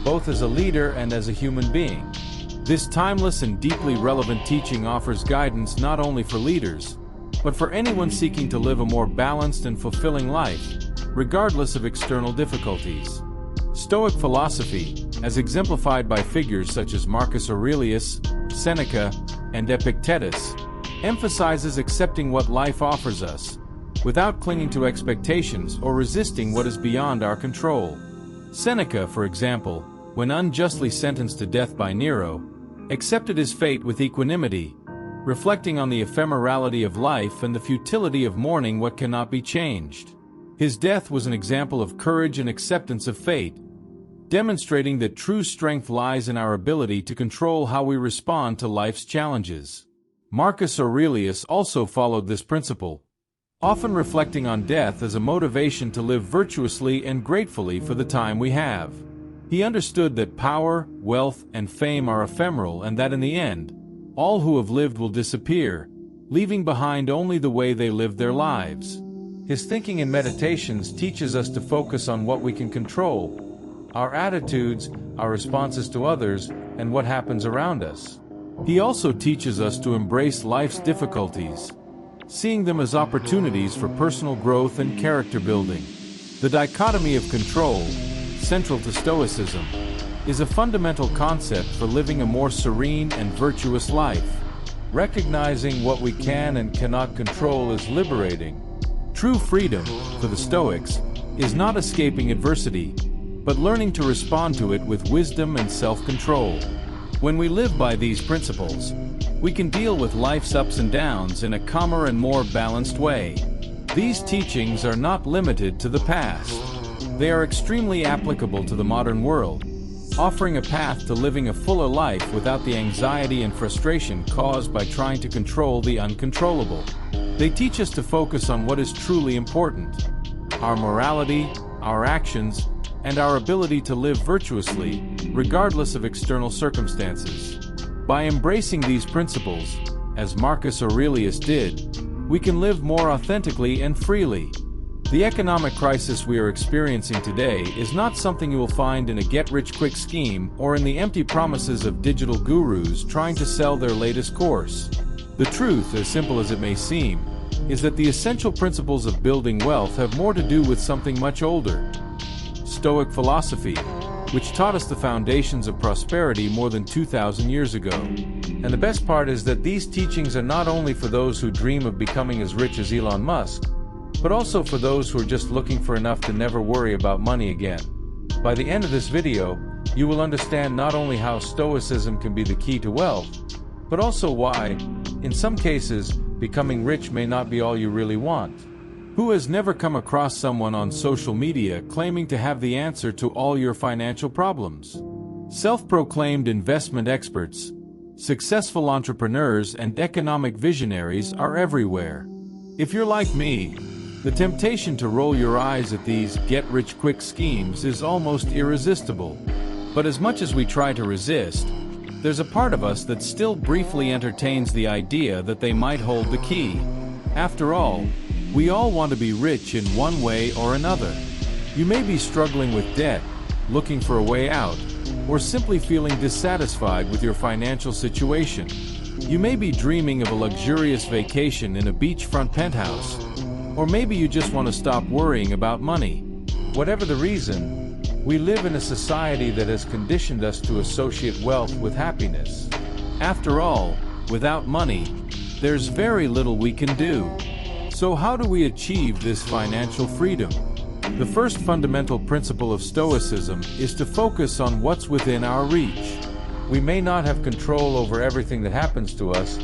both as a leader and as a human being. This timeless and deeply relevant teaching offers guidance not only for leaders, but for anyone seeking to live a more balanced and fulfilling life, regardless of external difficulties. Stoic philosophy, as exemplified by figures such as Marcus Aurelius, Seneca, and Epictetus, emphasizes accepting what life offers us, without clinging to expectations or resisting what is beyond our control. Seneca, for example, when unjustly sentenced to death by Nero, accepted his fate with equanimity, reflecting on the ephemerality of life and the futility of mourning what cannot be changed. His death was an example of courage and acceptance of fate, demonstrating that true strength lies in our ability to control how we respond to life's challenges. Marcus Aurelius also followed this principle, often reflecting on death as a motivation to live virtuously and gratefully for the time we have. He understood that power, wealth, and fame are ephemeral and that in the end, all who have lived will disappear, leaving behind only the way they lived their lives. His thinking and meditations teaches us to focus on what we can control, our attitudes, our responses to others, and what happens around us. He also teaches us to embrace life's difficulties, seeing them as opportunities for personal growth and character building. The dichotomy of control, central to Stoicism, is a fundamental concept for living a more serene and virtuous life. Recognizing what we can and cannot control is liberating. True freedom, for the Stoics, is not escaping adversity, but learning to respond to it with wisdom and self-control. When we live by these principles, we can deal with life's ups and downs in a calmer and more balanced way. These teachings are not limited to the past. They are extremely applicable to the modern world, offering a path to living a fuller life without the anxiety and frustration caused by trying to control the uncontrollable. They teach us to focus on what is truly important: our morality, our actions, and our ability to live virtuously, regardless of external circumstances. By embracing these principles, as Marcus Aurelius did, we can live more authentically and freely. The economic crisis we are experiencing today is not something you will find in a get-rich-quick scheme or in the empty promises of digital gurus trying to sell their latest course. The truth, as simple as it may seem, is that the essential principles of building wealth have more to do with something much older: Stoic philosophy, which taught us the foundations of prosperity more than 2,000 years ago. And the best part is that these teachings are not only for those who dream of becoming as rich as Elon Musk, but also for those who are just looking for enough to never worry about money again. By the end of this video, you will understand not only how Stoicism can be the key to wealth, but also why, in some cases, becoming rich may not be all you really want. Who has never come across someone on social media claiming to have the answer to all your financial problems? Self-proclaimed investment experts, successful entrepreneurs, and economic visionaries are everywhere. If you're like me, the temptation to roll your eyes at these get-rich-quick schemes is almost irresistible. But as much as we try to resist, there's a part of us that still briefly entertains the idea that they might hold the key. After all, we all want to be rich in one way or another. You may be struggling with debt, looking for a way out, or simply feeling dissatisfied with your financial situation. You may be dreaming of a luxurious vacation in a beachfront penthouse, or maybe you just want to stop worrying about money. Whatever the reason, we live in a society that has conditioned us to associate wealth with happiness. After all, without money, there's very little we can do. So how do we achieve this financial freedom? The first fundamental principle of Stoicism is to focus on what's within our reach. We may not have control over everything that happens to us,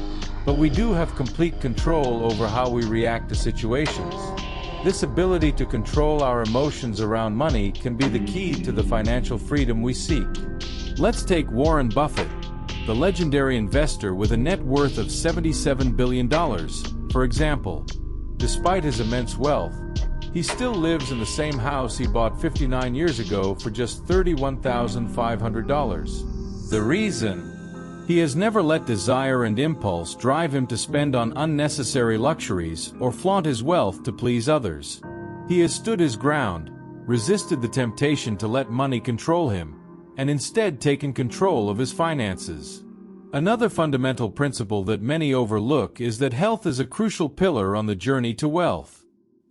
but we do have complete control over how we react to situations. This ability to control our emotions around money can be the key to the financial freedom we seek. Let's take Warren Buffett, the legendary investor with a net worth of $77 billion, for example. Despite his immense wealth, he still lives in the same house he bought 59 years ago for just $31,500. The reason? He has never let desire and impulse drive him to spend on unnecessary luxuries or flaunt his wealth to please others. He has stood his ground, resisted the temptation to let money control him, and instead taken control of his finances. Another fundamental principle that many overlook is that health is a crucial pillar on the journey to wealth.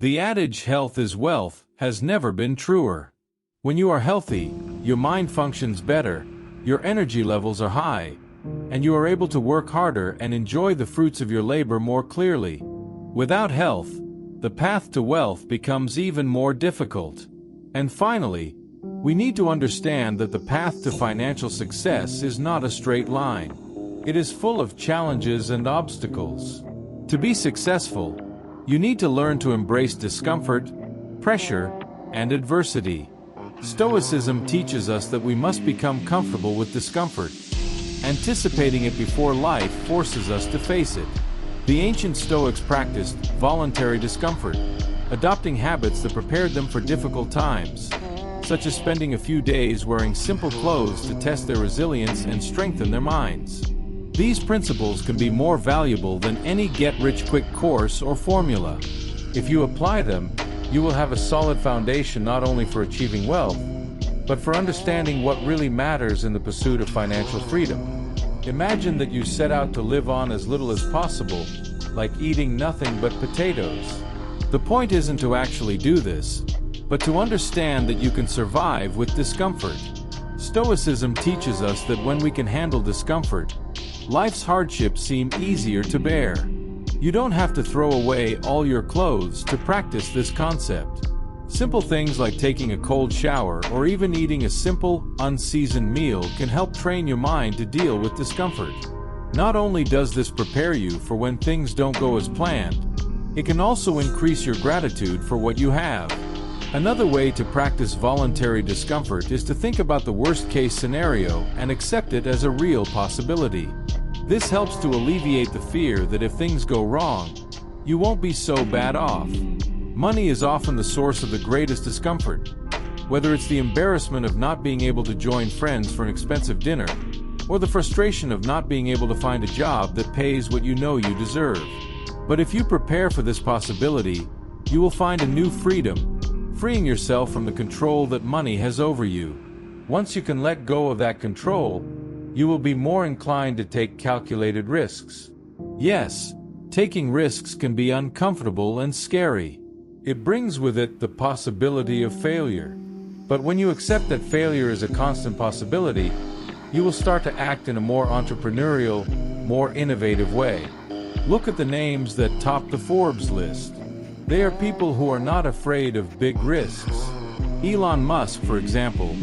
The adage "health is wealth" has never been truer. When you are healthy, your mind functions better, your energy levels are high, and you are able to work harder and enjoy the fruits of your labor more clearly. Without health, the path to wealth becomes even more difficult. And finally, we need to understand that the path to financial success is not a straight line. It is full of challenges and obstacles. To be successful, you need to learn to embrace discomfort, pressure, and adversity. Stoicism teaches us that we must become comfortable with discomfort. Anticipating it before life forces us to face it. The ancient Stoics practiced voluntary discomfort, adopting habits that prepared them for difficult times, such as spending a few days wearing simple clothes to test their resilience and strengthen their minds. These principles can be more valuable than any get-rich-quick course or formula. If you apply them, you will have a solid foundation not only for achieving wealth, but for understanding what really matters in the pursuit of financial freedom. Imagine that you set out to live on as little as possible, like eating nothing but potatoes. The point isn't to actually do this, but to understand that you can survive with discomfort. Stoicism teaches us that when we can handle discomfort, life's hardships seem easier to bear. You don't have to throw away all your clothes to practice this concept. Simple things like taking a cold shower or even eating a simple, unseasoned meal can help train your mind to deal with discomfort. Not only does this prepare you for when things don't go as planned, it can also increase your gratitude for what you have. Another way to practice voluntary discomfort is to think about the worst-case scenario and accept it as a real possibility. This helps to alleviate the fear that if things go wrong, you won't be so bad off. Money is often the source of the greatest discomfort, whether it's the embarrassment of not being able to join friends for an expensive dinner, or the frustration of not being able to find a job that pays what you know you deserve. But if you prepare for this possibility, you will find a new freedom, freeing yourself from the control that money has over you. Once you can let go of that control, you will be more inclined to take calculated risks. Yes, taking risks can be uncomfortable and scary. It brings with it the possibility of failure. But when you accept that failure is a constant possibility, you will start to act in a more entrepreneurial, more innovative way. Look at the names that top the Forbes list. They are people who are not afraid of big risks. Elon Musk, for example,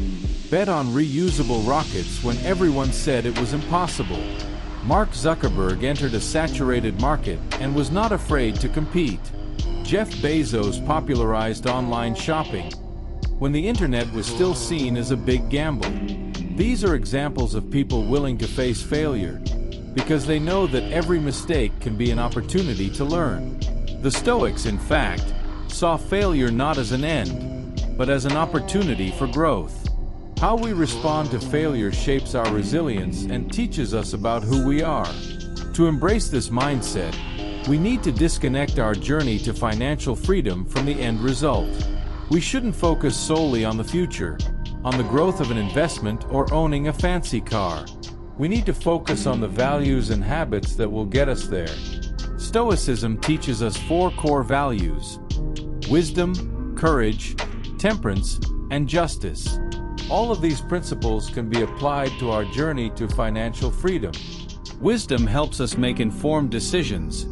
bet on reusable rockets when everyone said it was impossible. Mark Zuckerberg entered a saturated market and was not afraid to compete. Jeff Bezos popularized online shopping when the internet was still seen as a big gamble. These are examples of people willing to face failure because they know that every mistake can be an opportunity to learn. The Stoics, in fact, saw failure not as an end, but as an opportunity for growth. How we respond to failure shapes our resilience and teaches us about who we are. To embrace this mindset, we need to disconnect our journey to financial freedom from the end result. We shouldn't focus solely on the future, on the growth of an investment or owning a fancy car. We need to focus on the values and habits that will get us there. Stoicism teaches us 4 core values: wisdom, courage, temperance, and justice. All of these principles can be applied to our journey to financial freedom. Wisdom helps us make informed decisions,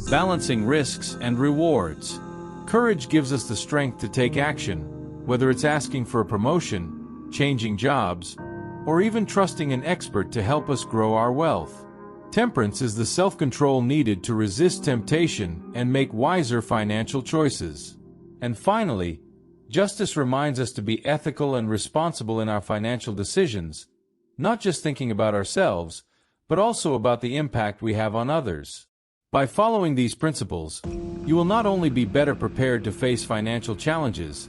balancing risks and rewards. Courage gives us the strength to take action, whether it's asking for a promotion, changing jobs, or even trusting an expert to help us grow our wealth. Temperance is the self-control needed to resist temptation and make wiser financial choices. And finally, justice reminds us to be ethical and responsible in our financial decisions, not just thinking about ourselves, but also about the impact we have on others. By following these principles, you will not only be better prepared to face financial challenges,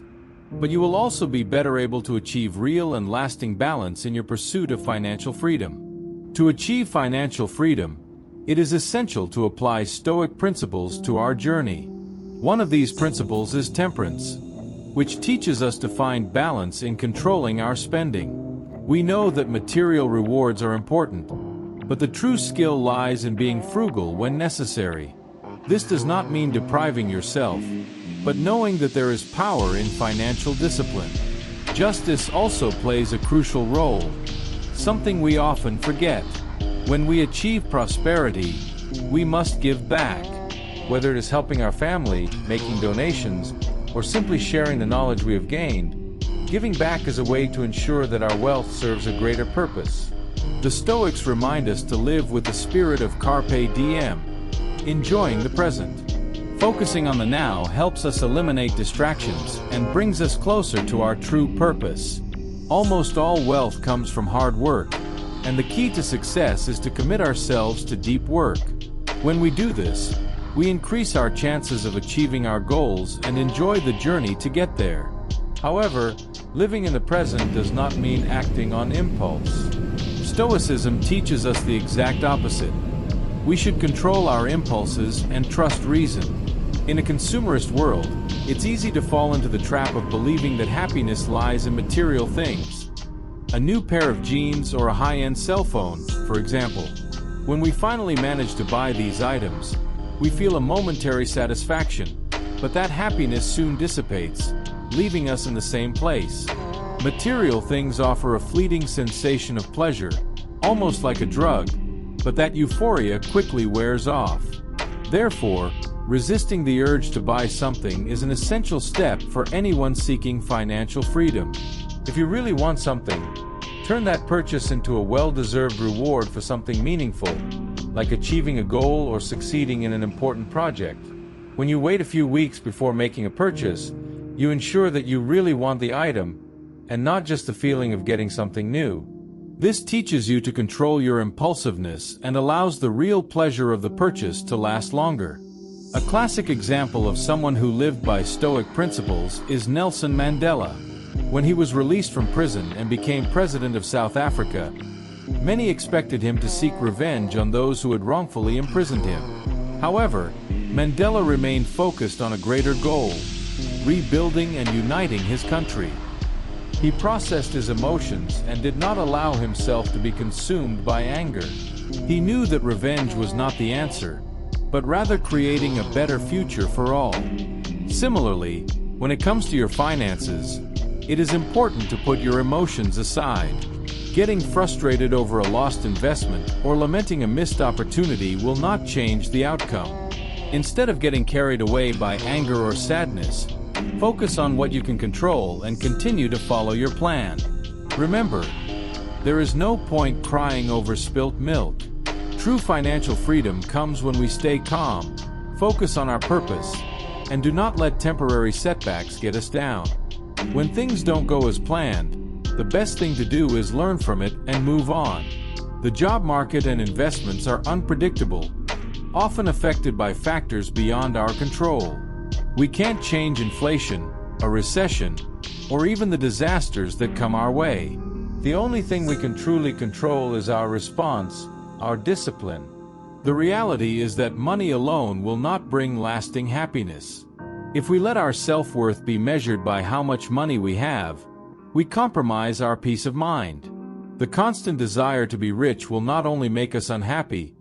but you will also be better able to achieve real and lasting balance in your pursuit of financial freedom. To achieve financial freedom, it is essential to apply Stoic principles to our journey. One of these principles is temperance, which teaches us to find balance in controlling our spending. We know that material rewards are important, but the true skill lies in being frugal when necessary. This does not mean depriving yourself, but knowing that there is power in financial discipline. Justice also plays a crucial role, something we often forget. When we achieve prosperity, we must give back. Whether it is helping our family, making donations, or simply sharing the knowledge we have gained, giving back is a way to ensure that our wealth serves a greater purpose. The Stoics remind us to live with the spirit of carpe diem, enjoying the present. Focusing on the now helps us eliminate distractions and brings us closer to our true purpose. Almost all wealth comes from hard work, and the key to success is to commit ourselves to deep work. When we do this, we increase our chances of achieving our goals and enjoy the journey to get there. However, living in the present does not mean acting on impulse. Stoicism teaches us the exact opposite. We should control our impulses and trust reason. In a consumerist world, it's easy to fall into the trap of believing that happiness lies in material things. A new pair of jeans or a high-end cell phone, for example. When we finally manage to buy these items, we feel a momentary satisfaction, but that happiness soon dissipates, leaving us in the same place. Material things offer a fleeting sensation of pleasure, almost like a drug, but that euphoria quickly wears off. Therefore, resisting the urge to buy something is an essential step for anyone seeking financial freedom. If you really want something, turn that purchase into a well-deserved reward for something meaningful, like achieving a goal or succeeding in an important project. When you wait a few weeks before making a purchase, you ensure that you really want the item, and not just the feeling of getting something new. This teaches you to control your impulsiveness and allows the real pleasure of the purchase to last longer. A classic example of someone who lived by Stoic principles is Nelson Mandela. When he was released from prison and became president of South Africa, many expected him to seek revenge on those who had wrongfully imprisoned him. However, Mandela remained focused on a greater goal: rebuilding and uniting his country. He processed his emotions and did not allow himself to be consumed by anger. He knew that revenge was not the answer, but rather creating a better future for all. Similarly, when it comes to your finances, it is important to put your emotions aside. Getting frustrated over a lost investment or lamenting a missed opportunity will not change the outcome. Instead of getting carried away by anger or sadness, focus on what you can control and continue to follow your plan. Remember, there is no point crying over spilt milk. True financial freedom comes when we stay calm, focus on our purpose, and do not let temporary setbacks get us down. When things don't go as planned, the best thing to do is learn from it and move on. The job market and investments are unpredictable, often affected by factors beyond our control. We can't change inflation, a recession, or even the disasters that come our way. The only thing we can truly control is our response, our discipline. The reality is that money alone will not bring lasting happiness. If we let our self-worth be measured by how much money we have, we compromise our peace of mind. The constant desire to be rich will not only make us unhappy,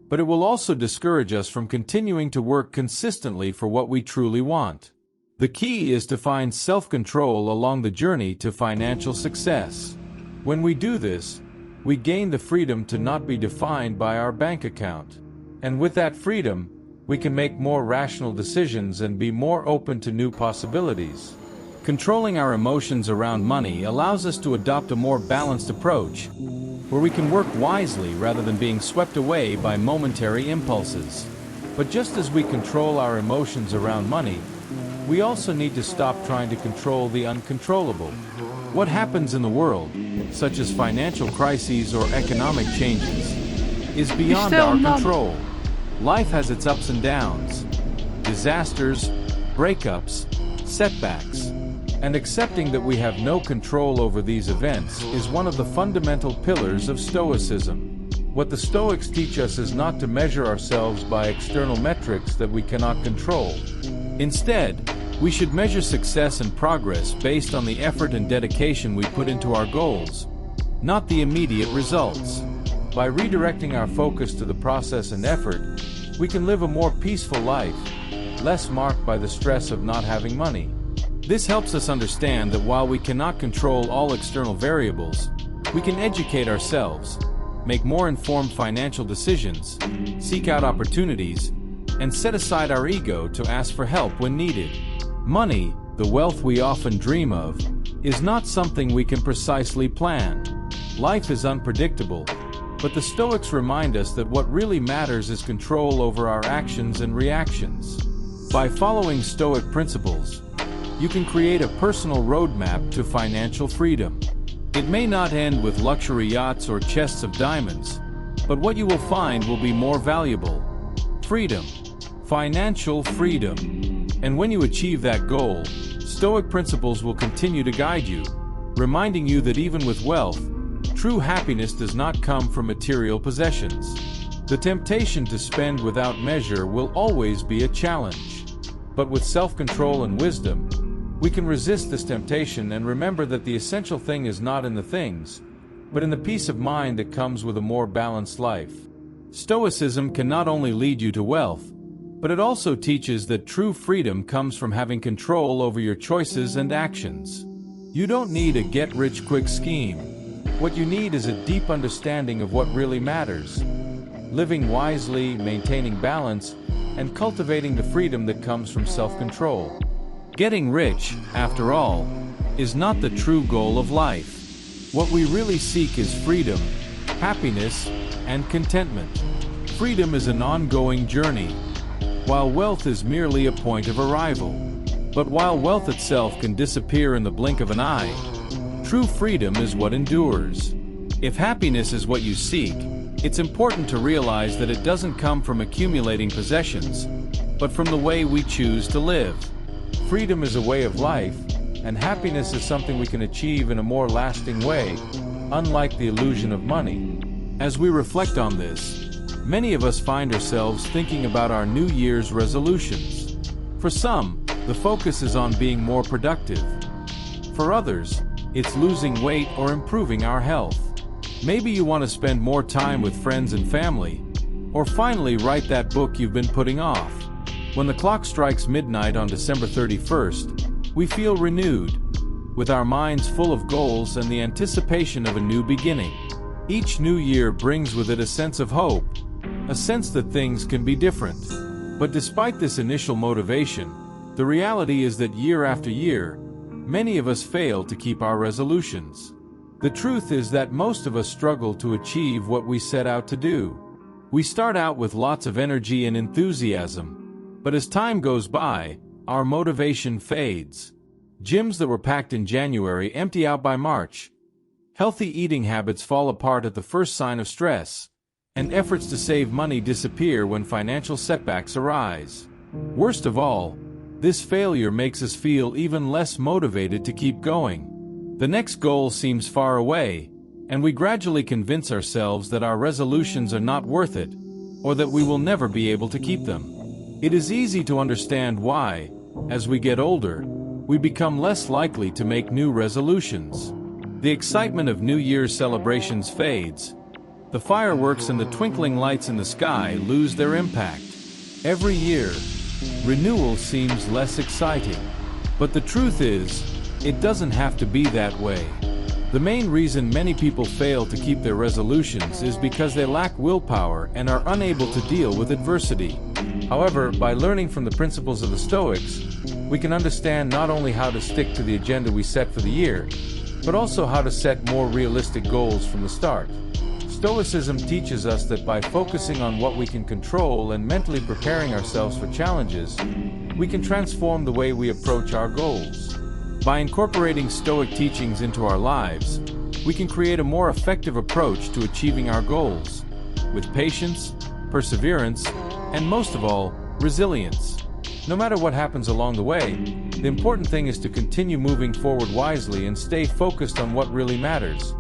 but it will also discourage us from continuing to work consistently for what we truly want. The key is to find self-control along the journey to financial success. When we do this, we gain the freedom to not be defined by our bank account. And with that freedom, we can make more rational decisions and be more open to new possibilities. Controlling our emotions around money allows us to adopt a more balanced approach, where we can work wisely rather than being swept away by momentary impulses. But just as we control our emotions around money, we also need to stop trying to control the uncontrollable. What happens in the world, such as financial crises or economic changes, is beyond our control. Life has its ups and downs, disasters, breakups, setbacks, and accepting that we have no control over these events is one of the fundamental pillars of Stoicism. What the Stoics teach us is not to measure ourselves by external metrics that we cannot control. Instead, we should measure success and progress based on the effort and dedication we put into our goals, not the immediate results. By redirecting our focus to the process and effort, we can live a more peaceful life, less marked by the stress of not having money. This helps us understand that while we cannot control all external variables, we can educate ourselves, make more informed financial decisions, seek out opportunities, and set aside our ego to ask for help when needed. Money, the wealth we often dream of, is not something we can precisely plan. Life is unpredictable, but the Stoics remind us that what really matters is control over our actions and reactions. By following Stoic principles, you can create a personal roadmap to financial freedom. It may not end with luxury yachts or chests of diamonds, but what you will find will be more valuable. Freedom. Financial freedom. And when you achieve that goal, Stoic principles will continue to guide you, reminding you that even with wealth, true happiness does not come from material possessions. The temptation to spend without measure will always be a challenge. But with self-control and wisdom, we can resist this temptation and remember that the essential thing is not in the things, but in the peace of mind that comes with a more balanced life. Stoicism can not only lead you to wealth, but it also teaches that true freedom comes from having control over your choices and actions. You don't need a get-rich-quick scheme. What you need is a deep understanding of what really matters. Living wisely, maintaining balance, and cultivating the freedom that comes from self-control. Getting rich, after all, is not the true goal of life. What we really seek is freedom, happiness, and contentment. Freedom is an ongoing journey, while wealth is merely a point of arrival. But while wealth itself can disappear in the blink of an eye, true freedom is what endures. If happiness is what you seek, it's important to realize that it doesn't come from accumulating possessions, but from the way we choose to live. Freedom is a way of life, and happiness is something we can achieve in a more lasting way, unlike the illusion of money. As we reflect on this, many of us find ourselves thinking about our New Year's resolutions. For some, the focus is on being more productive. For others, it's losing weight or improving our health. Maybe you want to spend more time with friends and family, or finally write that book you've been putting off. When the clock strikes midnight on December 31st, we feel renewed. with our minds full of goals and the anticipation of a new beginning. Each new year brings with it a sense of hope, a sense that things can be different. But despite this initial motivation, the reality is that year after year, many of us fail to keep our resolutions. The truth is that most of us struggle to achieve what we set out to do. We start out with lots of energy and enthusiasm, but as time goes by, our motivation fades. Gyms that were packed in January empty out by March. Healthy eating habits fall apart at the first sign of stress, and efforts to save money disappear when financial setbacks arise. Worst of all, this failure makes us feel even less motivated to keep going. The next goal seems far away, and we gradually convince ourselves that our resolutions are not worth it, or that we will never be able to keep them. It is easy to understand why, as we get older, we become less likely to make new resolutions. The excitement of New Year's celebrations fades. The fireworks and the twinkling lights in the sky lose their impact. Every year, renewal seems less exciting. But the truth is, it doesn't have to be that way. The main reason many people fail to keep their resolutions is because they lack willpower and are unable to deal with adversity. However, by learning from the principles of the Stoics, we can understand not only how to stick to the agenda we set for the year, but also how to set more realistic goals from the start. Stoicism teaches us that by focusing on what we can control and mentally preparing ourselves for challenges, we can transform the way we approach our goals. By incorporating Stoic teachings into our lives, we can create a more effective approach to achieving our goals, with patience, perseverance, and most of all, resilience. No matter what happens along the way, the important thing is to continue moving forward wisely and stay focused on what really matters: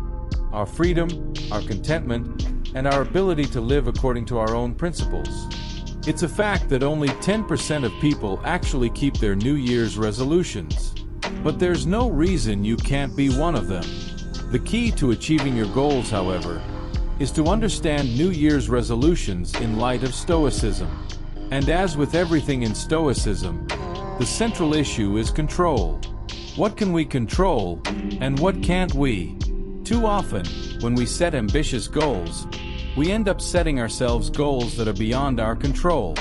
our freedom, our contentment, and our ability to live according to our own principles. It's a fact that only 10% of people actually keep their New Year's resolutions. But there's no reason you can't be one of them. The key to achieving your goals, however, is to understand New Year's resolutions in light of Stoicism. And as with everything in Stoicism, the central issue is control. What can we control, and what can't we? Too often, when we set ambitious goals, we end up setting ourselves goals that are beyond our control.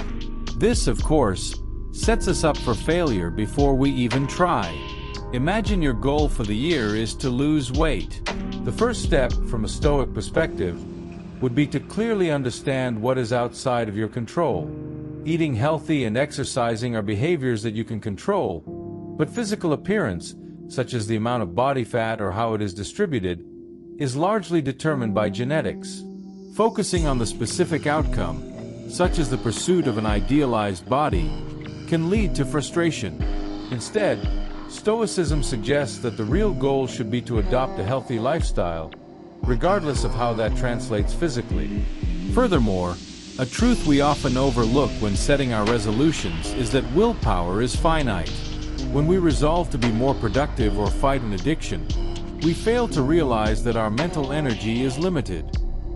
This, of course, sets us up for failure before we even try. Imagine your goal for the year is to lose weight. The first step, from a Stoic perspective, would be to clearly understand what is outside of your control. Eating healthy and exercising are behaviors that you can control, but physical appearance, such as the amount of body fat or how it is distributed, is largely determined by genetics. Focusing on the specific outcome, such as the pursuit of an idealized body, can lead to frustration. Instead, Stoicism suggests that the real goal should be to adopt a healthy lifestyle, regardless of how that translates physically. Furthermore, a truth we often overlook when setting our resolutions is that willpower is finite. When we resolve to be more productive or fight an addiction, we fail to realize that our mental energy is limited.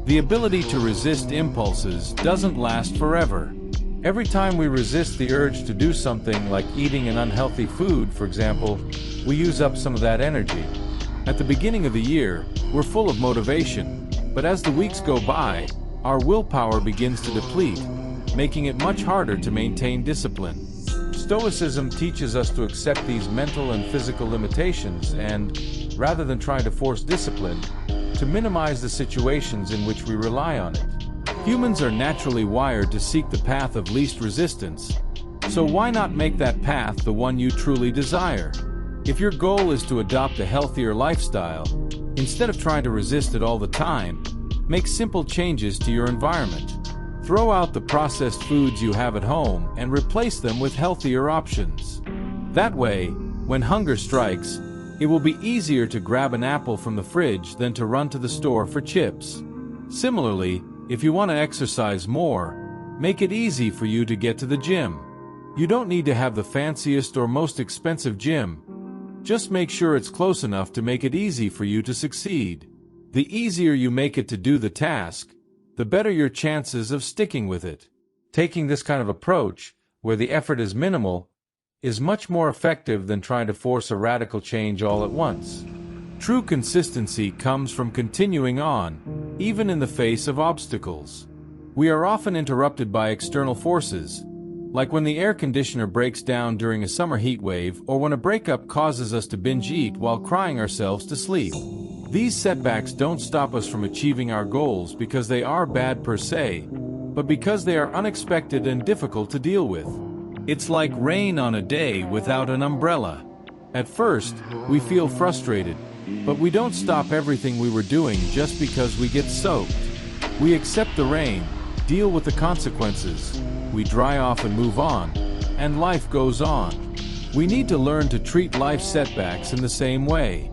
The ability to resist impulses doesn't last forever. Every time we resist the urge to do something like eating an unhealthy food, for example, we use up some of that energy. At the beginning of the year, we're full of motivation, but as the weeks go by, our willpower begins to deplete, making it much harder to maintain discipline. Stoicism teaches us to accept these mental and physical limitations and, rather than trying to force discipline, to minimize the situations in which we rely on it. Humans are naturally wired to seek the path of least resistance, so why not make that path the one you truly desire? If your goal is to adopt a healthier lifestyle, instead of trying to resist it all the time, make simple changes to your environment. Throw out the processed foods you have at home and replace them with healthier options. That way, when hunger strikes, it will be easier to grab an apple from the fridge than to run to the store for chips. Similarly, if you want to exercise more, make it easy for you to get to the gym. You don't need to have the fanciest or most expensive gym. Just make sure it's close enough to make it easy for you to succeed. The easier you make it to do the task, the better your chances of sticking with it. Taking this kind of approach, where the effort is minimal, is much more effective than trying to force a radical change all at once. True consistency comes from continuing on, even in the face of obstacles. We are often interrupted by external forces, like when the air conditioner breaks down during a summer heat wave or when a breakup causes us to binge eat while crying ourselves to sleep. These setbacks don't stop us from achieving our goals because they are bad per se, but because they are unexpected and difficult to deal with. It's like rain on a day without an umbrella. At first, we feel frustrated, but we don't stop everything we were doing just because we get soaked. We accept the rain, deal with the consequences, we dry off and move on, and life goes on. We need to learn to treat life's setbacks in the same way.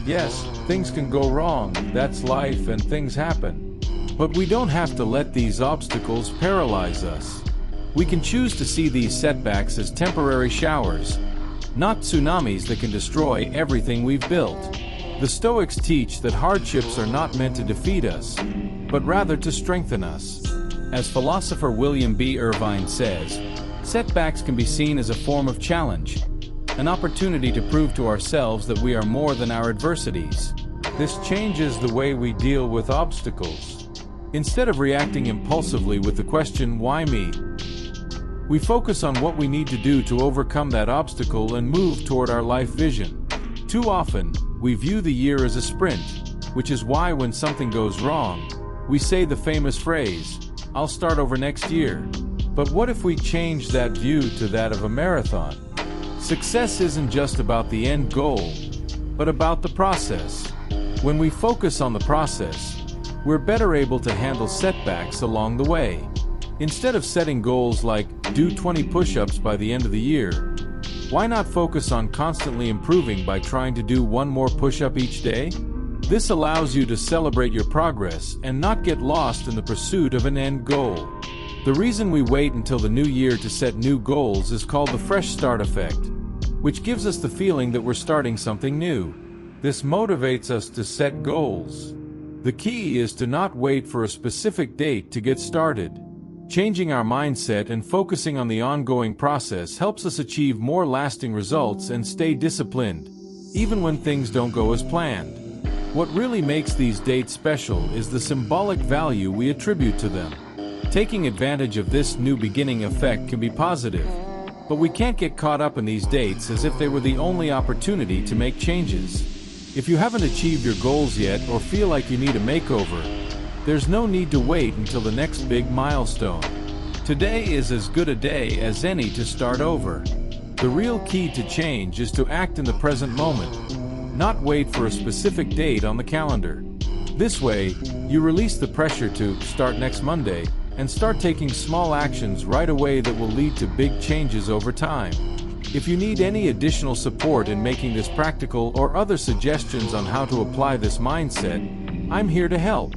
Yes, things can go wrong, that's life and things happen. But we don't have to let these obstacles paralyze us. We can choose to see these setbacks as temporary showers, not tsunamis that can destroy everything we've built. The Stoics teach that hardships are not meant to defeat us, but rather to strengthen us. As philosopher William B. Irvine says, setbacks can be seen as a form of challenge, an opportunity to prove to ourselves that we are more than our adversities. This changes the way we deal with obstacles. Instead of reacting impulsively with the question, "Why me?" we focus on what we need to do to overcome that obstacle and move toward our life vision. Too often, we view the year as a sprint, which is why when something goes wrong, we say the famous phrase, "I'll start over next year." But what if we change that view to that of a marathon? Success isn't just about the end goal, but about the process. When we focus on the process, we're better able to handle setbacks along the way. Instead of setting goals like, do 20 push-ups by the end of the year, why not focus on constantly improving by trying to do one more push-up each day? This allows you to celebrate your progress and not get lost in the pursuit of an end goal. The reason we wait until the new year to set new goals is called the fresh start effect, which gives us the feeling that we're starting something new. This motivates us to set goals. The key is to not wait for a specific date to get started. Changing our mindset and focusing on the ongoing process helps us achieve more lasting results and stay disciplined, even when things don't go as planned. What really makes these dates special is the symbolic value we attribute to them. Taking advantage of this new beginning effect can be positive, but we can't get caught up in these dates as if they were the only opportunity to make changes. If you haven't achieved your goals yet or feel like you need a makeover, there's no need to wait until the next big milestone. Today is as good a day as any to start over. The real key to change is to act in the present moment, not wait for a specific date on the calendar. This way, you release the pressure to start next Monday and start taking small actions right away that will lead to big changes over time. If you need any additional support in making this practical or other suggestions on how to apply this mindset, I'm here to help.